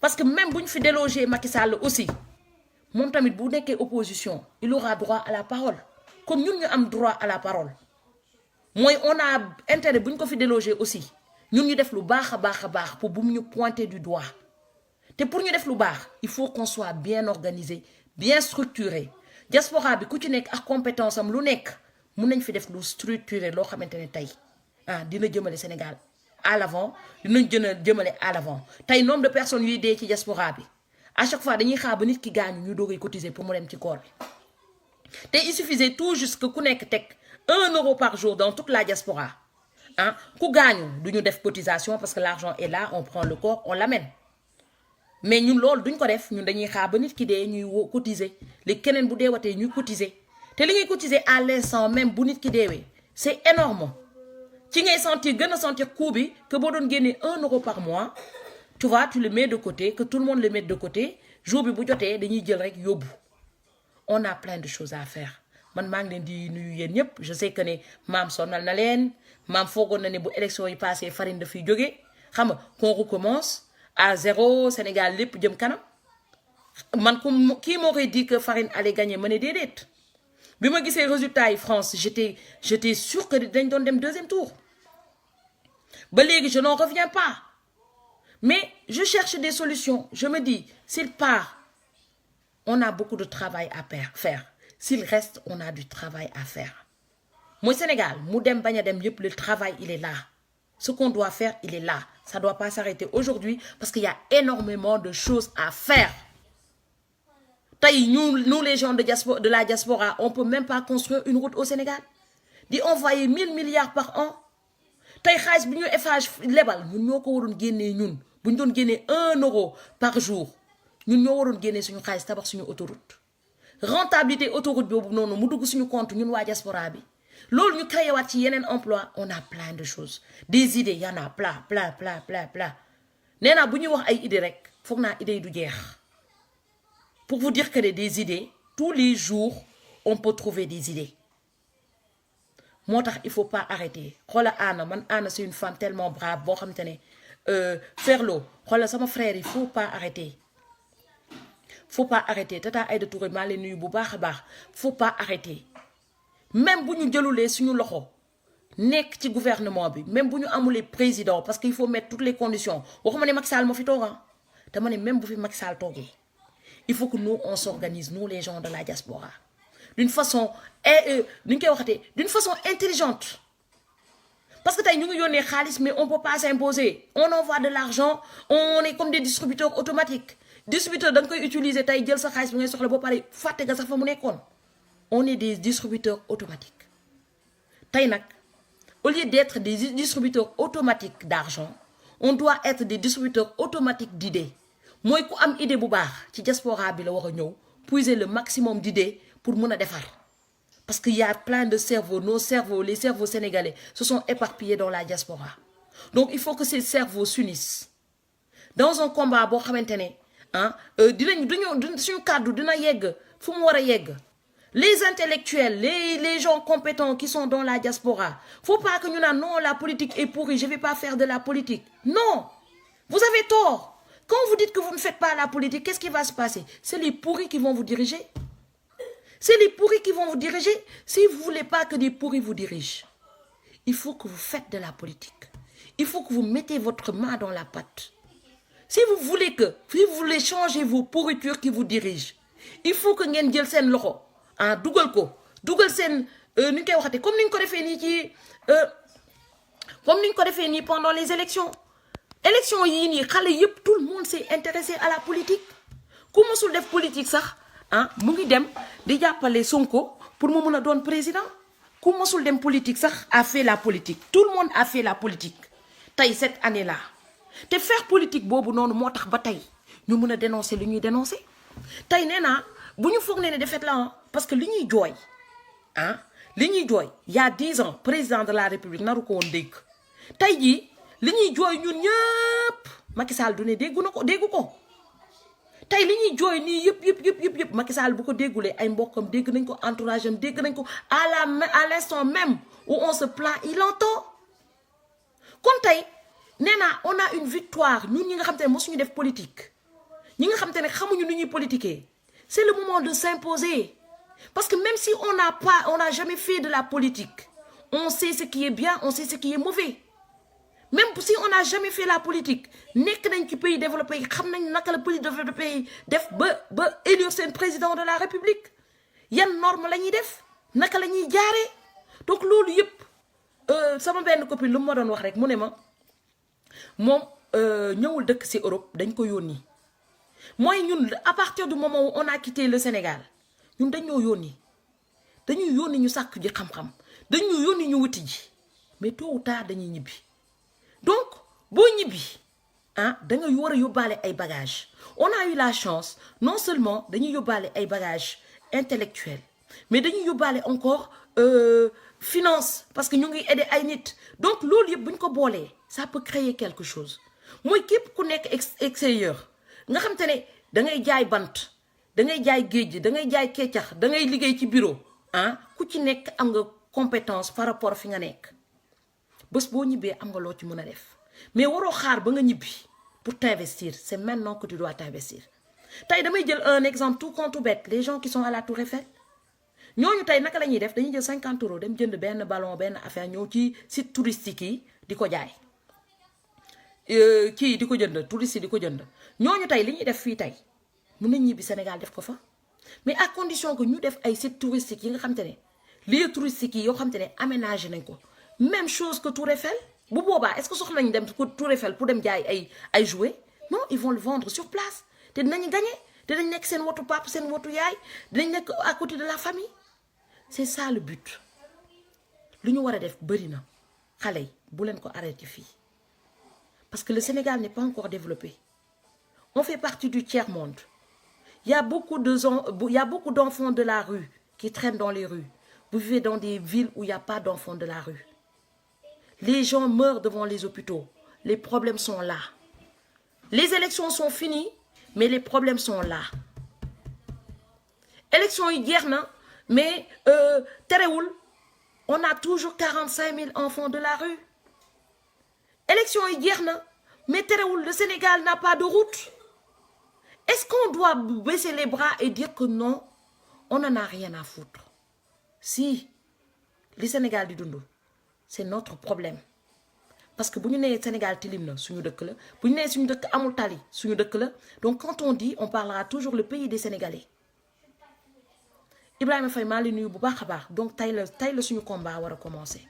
parce que même bu ñu fi déloger Macky Sall aussi moom tamit bu nekkee opposition il aura droit à la parole comme ñun ñu am droit à la parole mooy on a intérêt bu ñu ko fi déloger aussi ñun ñu def lu baax a baax pour bu mu ñu pointer du doigt te pour ñu def lu baax il faut qu'on soit bien organisé bien structuré diaspora bi ku ci nekk ak compétence am lu nekk mun nañ fi def lu structuré loo xamante ne tey dina jëmale Sénégal à l'avant dinañ jëmale à l'avant tey nombre de personnes yuy dee ci diaspora bi à chaque fois dañuy xaar ba nit ki gaañu ñu doogay cotiser pour mu dem ci corps bi te il suffisait tout juste que ku nekk teg 1 euro par jour dans toute la diaspora ku gaañu du ñu def cotisation parce que l'argent est là on prend le corps on l'amène mais ñun loolu duñ ko def ñun dañuy xaar ba nit ki dee ñuy cotiser léegi keneen bu deewatee ñuy cotiser te li ngay cotiser à l'instant même bu nit ki deewee c'est énorme ci ngay gën a sentir coût bi que boo doon génnee 1 euro par mois tu vois tu le mets de côté que tout le monde le met de côté jour bi bu jotee dañuy jël rek yóbbu on a plein de choses à faire man maa ngi leen di nuyu yéen ñëpp je sais que ne maam sonal na leen maam foogoon na ne bu élection yi passé farine dafay jóge xam nga qu'on recommence à zéro Sénégal lépp jëm kanam man kii moo koy dit que farine allait gagner ma ne déedéet bi ma gisee résultat yi France j'étais sûr que dañ doon dem deuxième tour ba léegi je n'en reviens pas Mais je cherche des solutions. Je me dis, s'il part, on a beaucoup de travail à faire. S'il reste, on a du travail à faire. Moi, Sénégal, le travail, il est là. Ce qu'on doit faire, il est là. Ça ne doit pas s'arrêter aujourd'hui parce qu'il y a énormément de choses à faire. Nous, les gens de la diaspora, on ne peut même pas construire une route au Sénégal. D'y envoyer 1000 milliards par an. Tay xaliss bi ñu Eiffage lebal ñun ñoo ko waroon génnee ñun bu ñu doon génnee 1 euro par jour ñun ñoo waroon génnee suñu xaliss tabax suñu autoroute rentabilité autoroute boobu noonu mu dugg suñu compte ñun waa diaspora bi loolu ñu créé waat ci yeneen emploi on a plein de choses des idées y en a plein nee naa bu ñuy wax ay idées rek foog naa idées yi du jeex pour vous dire que des idées tous les jours on peut trouver des idées. Il faut pas arrêter. Anna, c'est une femme tellement brave. Ferlo, mon frère, il faut pas arrêter. Faut pas arrêter. Tata Aïda Touré, faut pas arrêter. Même si nous avons le gouvernement, même si nous avons les présidents, parce qu'il faut mettre toutes les conditions. Il faut que nous, on s'organise, nous les gens de la diaspora. D'une façon intelligente. Parce que nous avons des khalis, mais on ne peut pas s'imposer. On envoie de l'argent, on est comme des distributeurs automatiques. Distributeurs, donc, utiliser ta idée, on est des distributeurs automatiques. Au lieu d'être des distributeurs automatiques d'argent, on doit être des distributeurs automatiques d'idées. Moi, si j'ai une idée, je diaspora, puiser le maximum d'idées pour mon défar. Parce qu'il y a plein de cerveaux, nos cerveaux, les cerveaux sénégalais se sont éparpillés dans la diaspora. Donc il faut que ces cerveaux s'unissent. Dans un combat, les intellectuels, les gens compétents qui sont dans la diaspora, faut pas que nous disions non, la politique est pourrie, je ne vais pas faire de la politique. Non, vous avez tort. Quand vous dites que vous ne faites pas la politique, qu'est-ce qui va se passer? C'est les pourris qui vont vous diriger. C'est les pourris qui vont vous diriger. Si vous ne voulez pas que des pourris vous dirigent, il faut que vous faites de la politique. Il faut que vous mettez votre main dans la pâte. Si vous voulez changer vos pourritures qui vous dirigent, il faut que vous ayez sen loxo ah dougal sen comme niñ ko defee nii ci comme niñ ko defee nii pendant les élections. Élections yi nii xale yépp tout le monde s'est intéressé à la politique. Ku mosul def politique sax mu ngi dem di jàppale Sonko pour mu mën a doon président. Ku mosul dem politique sax a fait la politique. Tout le monde a fait la politique. Tay cette année-là. Te faire politique boobu noonu moo tax ba tey ñu mën a dénoncer li ñuy dénoncer. Tay nee naa bu ñu foog ne defet la parce que li ñuy jooy il y a 10 ans président de la République naru ko woon dégg. Tay jii li ñuy jooy ñun ñëpp Macky Sall du ne déggu ko. Tay li ñuy jooy nii yëpp Macky Sall bu ko déggulee ay mbokkam dégg nañ ko entourage am dégg nañ ko à l'instant même où on se plaint il entend. Kon tay Nena, on a une victoire. Nous, nous avons def politique. Nous avons une politique. C'est le moment de s'imposer. Parce que même si on n'a jamais fait de la politique, on sait ce qui est bien, on sait ce qui est mauvais. Même si on n'a jamais fait la politique, nek nañ ci pays développé, xam nañ naka la pays développé def ba élire sen président de la République. Yan norme lañuy def, naka lañuy jaaré. Donc lolu yépp sama benn copine lu ma doon wax rek mu ne ma moom ñëwul dëkk ci Europe dañ ko yónni mooy ñun à partir du moment où on a quitté le Sénégal ñun dañoo yónni dañuy yónni ñu sàkk ji xam-xam dañuy yónni ñu wuti ji mais tôt ou tard dañuy ñibbi donc boo ñibbi da nga war a yóbbaale ay bagages on a eu la chance non seulement dañuy yóbbaale ay bagages intellectuels mais dañuy yóbbaale encore finance parce que ñu ngi aider ay nit donc loolu yëpp bu ñu ko boolee ça peut créer quelque chose. Moi, képp ku nekk extérieur nga xam te ne da ngay jaay bant da ngay jaay géej da ngay jaay keccax da ngay liggéey ci bureau ku ci nekk am nga compétence par rapport fi nga nekk bés boo ñibbee am nga loo ci mën a def mais waroo xaar ba nga ñibbi pour t'investir c'est maintenant que tu dois t'investir. Tey damay jël un exemple tout compte tout bête les gens qui sont à la Tour Eiffel ñooñu tey naka la ñuy def dañuy jël 50 € dem jënd benn ballon benn affaire ñëw ci site touristique yi di ko jaay. kii di ko jënd touristes yi di ko jënd ñooñu tey li ñuy def fii tey mun nañ ñibbi Sénégal def ko fa mais à condition que ñu def ay sites touristiques yi nga xam te ne lieux touristiques yi yoo xam te ne aménagé nañ ko même chose que Tour Eiffel bu boobaa est-ce que soxla nañ dem Tour Eiffel pour dem jaay ay jouets non ils vont le vendre sur place te dinañu gagné dinañ nekk seen wotu papa seen wotu yaay dinañ nekk à côté de la famille c'est ça le but lu ñu war a def bëri na xale yi bu leen ko arrêté fii parce que le Sénégal n'est pas encore développé on fait partie du tiers-monde il y a beaucoup d'enfants de la rue qui traînent dans les rues vous vivez dans des villes où il n'y a pas d'enfants de la rue les gens meurent devant les hôpitaux les problèmes sont là les élections sont finies mais les problèmes sont là élections yi jeex na mais terewul on a toujours 45 000 enfants de la rue élections yi jeex na mais terewul le Sénégal n'a pas de route est-ce qu'on doit baisser les bras et dire que non on n'en a rien à foutre si li Sénégal di dund c'est notre problème parce que bu ñu nee Sénégal tilim na suñu dëkk la bu ñu nee suñu dëkk amul tali suñu dëkk la donc quand on dit on parlera toujours le pays des Sénégalais Ibrahima Faye maa ngi nuyu bu baax a baax donc tey la suñu combat war a commencer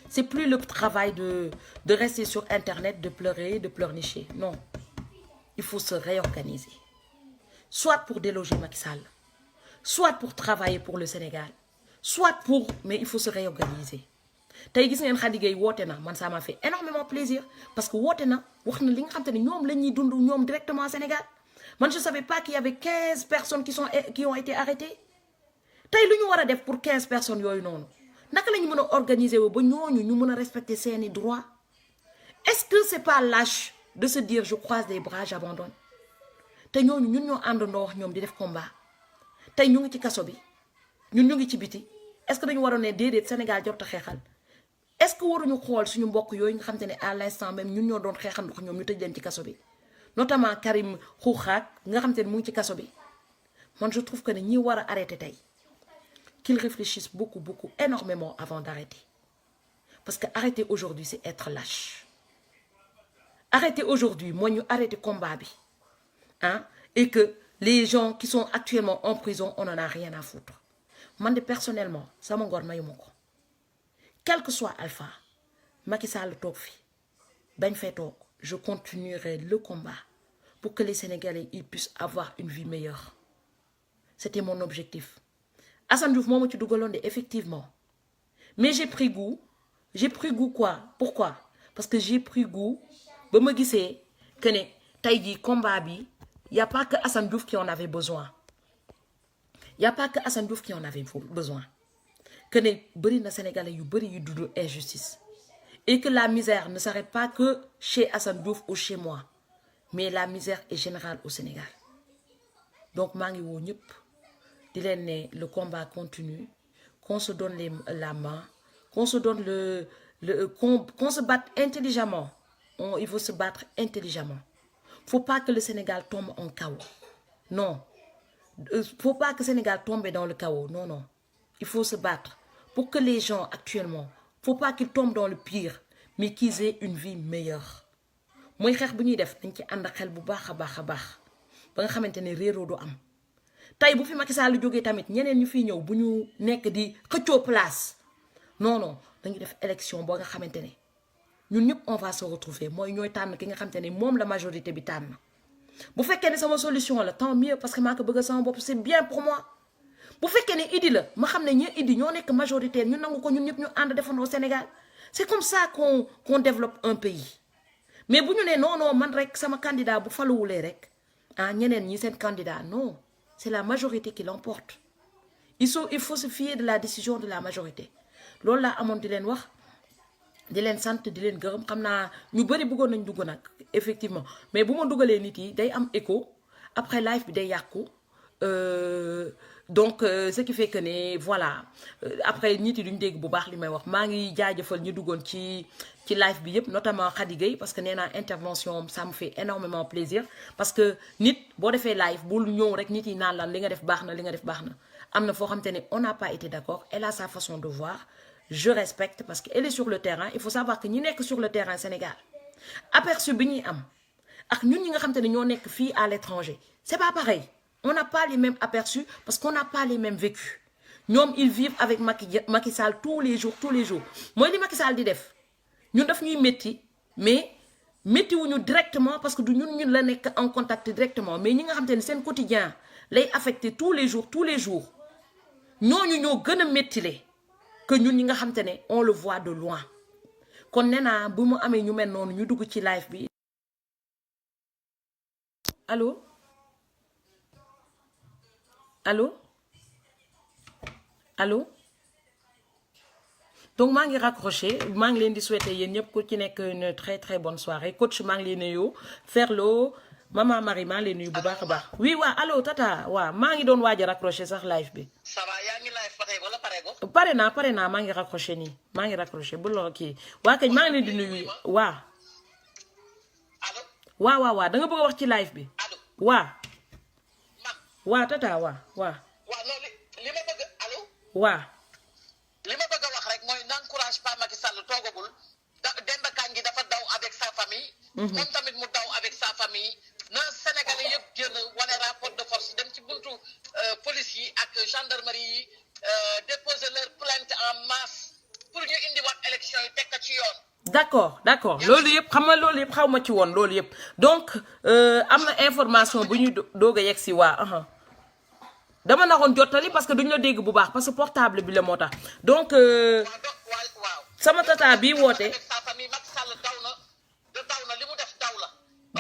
c'est plus le travail de rester sur internet de pleurer de pleurnicher non il faut se réorganiser soit pour déloger Macky Sall soit pour travailler pour le Sénégal soit pour mais il faut se réorganiser tey gis ngeen Khady Gueye woote na man ça m'a fait énormément plaisir parce que woote na wax na li nga xam te ne ñoom la ñuy dund ñoom directement Sénégal man je savais pas qu'il y avait 15 personnes qui ont été arrêtées tey lu ñu war a def pour 15 personnes yooyu noonu naka la ñu mën a organiser wu ba ñooñu ñu mën a respecter seeni droits est-ce que c'est pas lâche de se dire je croise les bras j'abandonne te ñooñu ñun ñoo àndandoo wax ñoom di def combat tey ñu ngi ci kaso bi ñun ñu ngi ci biti est-ce que dañu waroon ne déedéet Sénégal jot a xeexal est-ce que waruñu xool suñu mbokk yooyu nga xam te ne à l'instant même ñun ñoo doon xeexal ndox ñoom ñu tëj leen ci kaso bi notamment Karim Xuuxaak nga xam te ne mu ngi ci kaso bi man je trouve que ne ñi war a arrêter tey qu'ils réfléchissent beaucoup énormément avant d'arrêter parce que arrêter aujourd'hui c'est être lâche arrêter aujourd'hui mooy ñu arrêter combat bi et que les gens qui sont actuellement en prison on en a rien à foutre man de personnellement sama ngor mayu ma ko quel que soit Alpha Macky Sall toog fi bañ fee toog je continuerai le combat pour que les Sénégalais ils puissent avoir une vie meilleure c'était mon objectif Assane Diouf moo ma ci dugaloon de effectivement mais j'ai pris goût quoi pourquoi parce que j'ai pris goût ba ma gisee que ne tey jii combat bi y a pas que Assane Diouf qui en avait besoin y a pas que Assane Diouf qui en avait besoin que ne bëri na Sénégalais yu bëri yu dund injustice et que la misère ne s'arrête pas que chez Assane Diouf ou chez moi mais la misère est générale au Sénégal donc maa ngi woo ñëpp di leen ne le combat continue qu'on se donne la main qu'on se donne qu'on se batte intelligemment il faut se battre intelligemment faut pas que le Sénégal tombe en chaos non faut pas que le Sénégal tombe dans le chaos non il faut se battre pour que les gens actuellement faut pas qu'ils tombent dans le pire mais qu'ils aient une vie meilleure mooy xeex bu ñuy def dañ ci ànd xel bu baax a baax ba nga xamante ne réeroo du am tey bu fi Macky Sall jógee tamit ñeneen ñu fiy ñëw bu ñu nekk di xëccoo place non dañuy def élection boo nga xamante ne ñun ñëpp on va se retrouver mooy ñooy tànn ki nga xamante ne moom la majorité bi tànn bu fekkee ne sama solution la tant mieux parce que maa ko bëgg sama bopp c'est bien pour moi bu fekkee ne Idi la ma xam ne ñi Idi ñoo nekk majoritaire ñu nangu ko ñun ñëpp ñu ànd defandoo Sénégal c'est comme ça qu'on développe un pays mais bu ñu ne non man rek sama candidat bu faluwulee rek ñeneen ñi seen candidat non c'est la majorité qui l'emporte il faut se fier de la décision de la majorité loolu laa amoon di leen wax di leen sant di leen gërëm xam naa ñu bëri bëggoon nañ dugg nag effectivement mais bu ma dugalee nit yi day am écho après live bi day yàqu donc ce qui fait que ne voilà après nit yi duñ dégg bu baax li may wax maa ngi jaajëfal ñu duggoon ci live bi yëpp notamment Khady Gueye parce que nee naa intervention ça me fait énormément plaisir parce que nit boo defee live bul ñëw rek nit yi naan lan li nga def baax na am na foo xam te ne on n'a pas été d'accord elle a sa façon de voir je respecte parce que elle est sur le terrain il faut savoir que ñi nekk sur le terrain Sénégal aperçu bi ñuy am ak ñun ñi nga xam te ne ñoo nekk fii à l'étranger c'est pas pareil on n'a pas les mêmes aperçus parce qu'on n'a pas les mêmes vécus ñoom ils vivent avec Macky Sall tous les jours mooy li Macky Sall di def ñun daf ñuy métti mais métti wuñu directement parce que du ñun la nekk en contact directement mais ñi nga xam te ne seen quotidien lay affecté tous les jours ñooñu ñoo gën a méttile que ñun ñi nga xam te ne on le voit de loin kon nee naa bu mu amee ñu mel noonu ñu dugg ci live bi allo donc maa ngi raccroché maa ngi leen di souhaiter yéen ñëpp ku ci nekk une très très bonne soirée coach maa ngi leen nuyu Ferlo maman Marie maa ngi leen nuyu bu baax a baax oui waa allo tata waa maa ngi doon waaj a raccroché sax live bi. ça va yaa ngi live ba tey wala pare go. pare naa maa ngi raccroché nii maa ngi raccroché bu loo kii waa kañ maa ngi leen di nuyu waa. allo. waa da nga bëgg a wax ci live bi. allo waa tata waa. waaw non li ma bëgg allo. waa. li ma bëgg a wax rek mooy n'encourage pas Macky Sall toogagul Demba Kandji dafa daw avec sa famille. moom tamit mu daw avec sa famille. na Sénégalais yëpp génn wane rapport de force dem ci buntu police yi ak gendarmerie yi déposer leur plainte en masse pour ñu indiwaat élection yi teg ko ci yoon. d'accord loolu yëpp xam nga loolu yëpp xaw ma ci woon loolu yëpp donc am na information bu ñuy doog a yegg si waa. dama naxoon jottali parce que duñu la dégg bu baax parce que portable bi la moo tax donc sama tata bi woote. sa famille Macky Sall daw na li mu def daw la.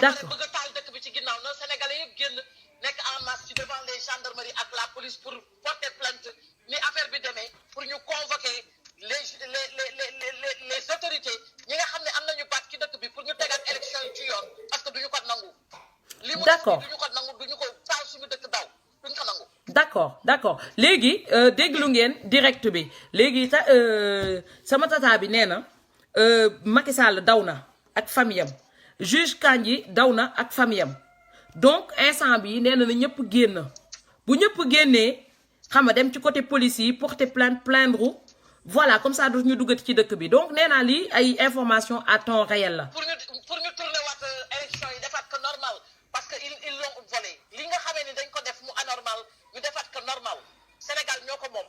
d'accord bëgg a taal dëkk bi ci ginnaaw na Sénégalais yëpp génn nekk en masse ci devant les gendarmeries ak la police pour porter plainte ni affaire bi demee pour ñu convoquer les autorités ñi nga xam ne am nañu baat ci dëkk bi pour ñu tegaat élection yi ci yoon parce que duñu ko nangu. d'accord li mu def duñu ko nangu duñu ko taal suñu dëkk daw duñu ko nangu. d'accord léegi déglu ngeen direct bi léegi sama tata bi nee na Macky Sall daw na ak famille am juge Kandji daw na ak famille am donc instant bi nee na ñëpp génn bu ñëpp génnee xam nga dem ci côté police yi porter plaindre voilà comme ça du ñu duggati ci dëkk bi donc nee naa lii ay information à temps réel la. pour ñu tourner waat élection yi defaat ko normal parce que ils l'ont volé li nga xamee ni dañ ko def mu anormal ñu defaat ko normal Sénégal ñoo ko moom.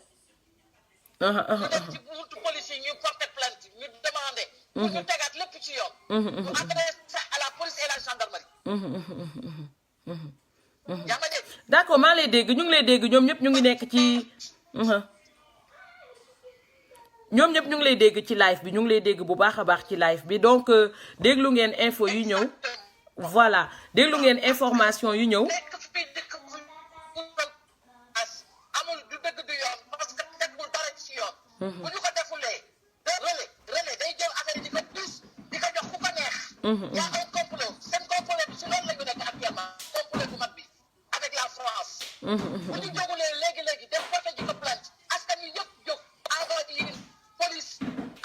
ñu def ci buntu police yi ñu porter plainte ñu demander. pour ñu tegaat lépp ci yoon. ñu adressé à la police et la gendarmerie. yaa ma dégg. d'accord maa lay dégg ñu ngi lay dégg ñoom ñëpp ñu ngi nekk ci. ñoom ñëpp ñu ngi lay dégg ci live bi ñu ngi lay dégg bu baax a baax ci live bi donc déglu ngeen info yu ñëw voilà déglu ngeen information yu ñëw. amul du dëgg du yoon parce que tegul dara ci yoon. bu ñu ko defulee relais day jël affaire yi di ko plus di ko jox ku ko neex. y a un complot seen complot bi si loolu la ñu nekk actuellement complot bu mag bi avec la France. bu ñu jógulee léegi def porté ji ko plainte askan wi yëpp jóg envoyé police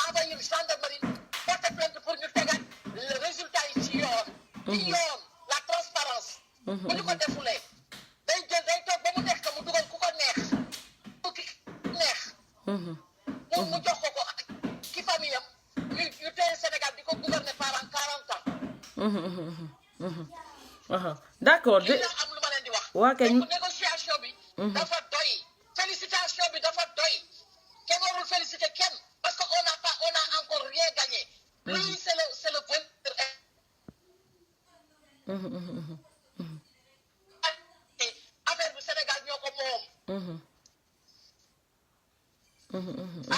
envoyé gendarmerie porté plainte pour ñu tegaat le résultat yi ci yoon. ci yoon la transparence. bu ñu ko defulee day toog ba mu nekk mu dugal ku ko neex ku ki neex. mu jox ko ki famille am ñu téye Sénégal di ko gouverner pendant 40 ans. d'accord li nga am lu ma leen di wax. waa kay négociation bi. dafa doy. félicitation bi dafa doy. kenn warul féliciter kenn parce que on a encore rien gagné. lui c'est le vainqueur. affaire bi Sénégal ñoo ko moom.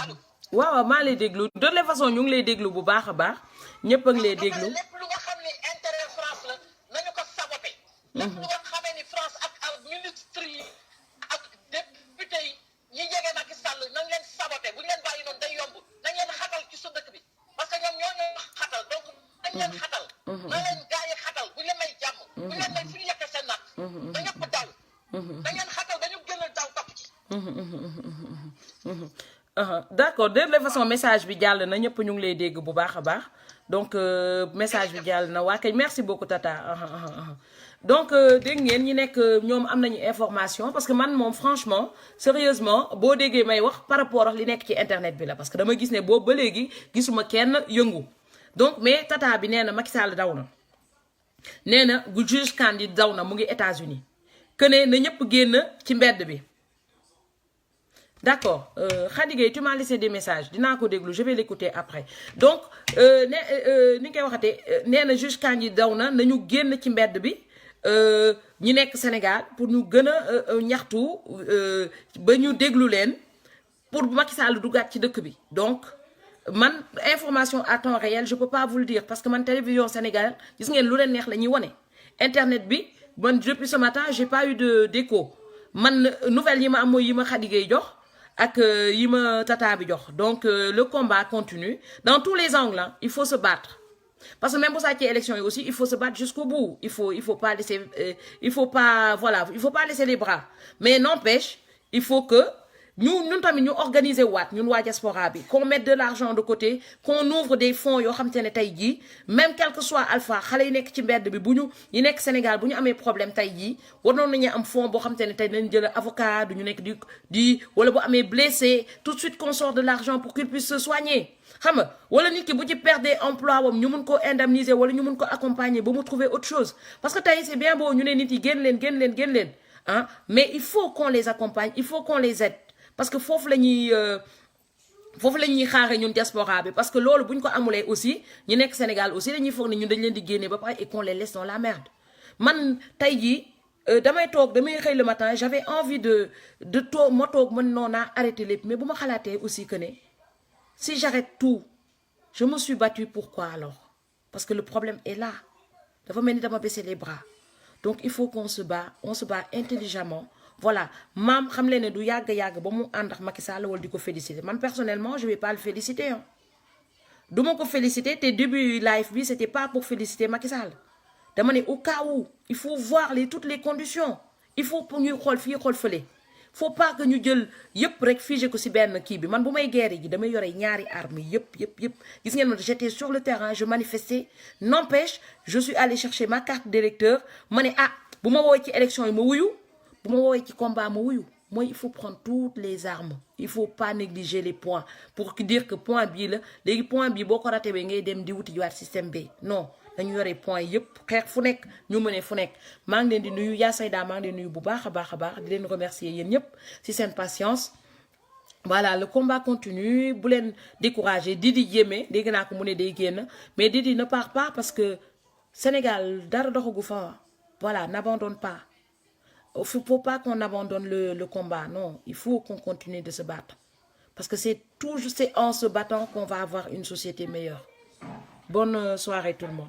allo. waaw maa lay déglu de toute façon ñu ngi lay déglu bu baax a baax ñëpp a ngi lay déglu. lépp lu nga xam ne intérêt France la nañu ko saboté. lépp lu nga xamee ni France ak ministre yi ak député yi ñi jege Macky Sall nañ leen saboté bu ñu leen bàyyi noonu day yomb nañ leen xatal ci sa dëkk bi parce que ñoom ñoo ñu xatal donc nañ leen xatal. na leen gaa yi xatal bu ñu leen may jàmm. bu ñu leen may fu ñu yekkee seen nag. na ñëpp daw. nañ leen xatal ba ñu gën a daw topp ci. d'accord de toute façon message bi jàll na ñëpp ñu ngi lay dégg bu baax a baax donc message bi jàll na waa kay merci beaucoup tata donc dégg ngeen ñi nekk ñoom am nañu information parce que man moom franchement sérieusement boo déggee may wax par rapport ak li nekk ci internet bi la parce que dama gis ne boobu ba léegi gisuma kenn yëngu donc mais tata bi nee na Macky Sall daw na nee na gu juge Kandji daw na mu ngi États-Unis que ne na ñëpp génn ci mbedd bi d'accord Khady Gueye tu m'as laissé des messages dinaa ko déglu je vais l'écouter après donc ni koy waxatee nee na juge Kandji daw na nañu génn ci mbedd bi ñi nekk Sénégal pour ñu gën a ñaxtu ba ñu déglu leen pour Macky Sall duggaat ci dëkk bi donc man information à temps réel je peux pas vous le dire parce que man télévision Sénégal gis ngeen lu leen neex la ñuy wone internet bi man depuis ce matin j'ai pas eu d'écho man nouvelle yi ma am mooy yi ma Khady Gueye jox ak yi ma tata bi jox donc le combat continue dans tous les angles hein, il faut se battre parce que même pour ça ci élection yi aussi il faut se battre jusqu'au bout il faut pas laisser il faut pas voilà il faut pas laisser les bras mais n'empêche il faut que ñun tamit ñu organiser waat ñun waa diaspora bi qu'on mette de l'argent de côté qu'on ouvre des fonds yoo xam te ne tey jii même quel que soit alpha xale yi nekk ci mbedd bi bu ñu yi nekk Sénégal bu ñu amee problème tey jii waroon nañu am fonds boo xam te ne tey nañ jël avocat du ñu nekk di wala bu amee blessé tout de suite qu'on sort de l'argent pour qu'il puisse se soigner xam nga wala nit ki bu ci perdre emploi wam ñu mun ko indemniser wala ñu mun ko accompagner ba mu trouver autre chose parce que tey c'est bien beau ñu ne nit yi génn leen ah mais il faut qu'on les accompagne il faut qu'on les aide parce que foofu la ñuy xaare ñun diaspora bi parce que loolu bu ñu ko amulee aussi ñu nekk Sénégal aussi dañuy foog ne ñun dañ leen di génne ba pare et qu'on les laisse dans la merde man tey jii damay xëy le matin j'avais envie de toog ma toog man noonaa arrêté lépp mais bu ma xalaatee aussi que ne si j'arrête tout je me suis battue pourquoi alors parce que le problème est là dafa mel ni dama baisser les bras donc il faut qu'on se bat intelligemment voilà maam xam leen ne du yàgg ba mu ànd ak Macky Sall wala di ko féliciter man personnellement je vais pas le féliciter hein du ma ko féliciter te début live bi c'était pas pour féliciter Macky Sall dama ne au cas où il faut voir toutes les conditions il faut pour ñuy xool fii xool fële faut pas que ñu jël yëpp rek figé ko ci benn kii bi man bu may guerre ji damay yore ñaari armes yëpp gis ngeen ma j'étais sur le terrain je manifestais n'empêche je suis allée chercher ma carte d'électeur ma ne bu ma woowee ci élection yi ma wuyu bu ma woowee ci combat ma wuyu mooy il faut prendre toutes les armes il faut pas négliger les points pour dire que point bii la léegi point bii boo ko raté bee ngay dem di wuti jiwaat système B non dañu yore point yëpp xeex fu nekk ñu mënee fu nekk maa ngi leen di nuyu yaa Sayda maa ngi leen di nuyu bu baax a baax di leen remercier yéen ñëpp ci seen patience voilà le combat continue bu leen décourager Didi Diémé dégg naa ko mu ne day génn mais Didi ne part pas parce que Sénégal dara doxagu fa voilà n'abandonne pas il faut pas qu'on abandonne le combat non il faut qu'on continue de se battre parce que c'est en se battant qu'on va avoir une société meilleure. Bonne soirée tout le monde.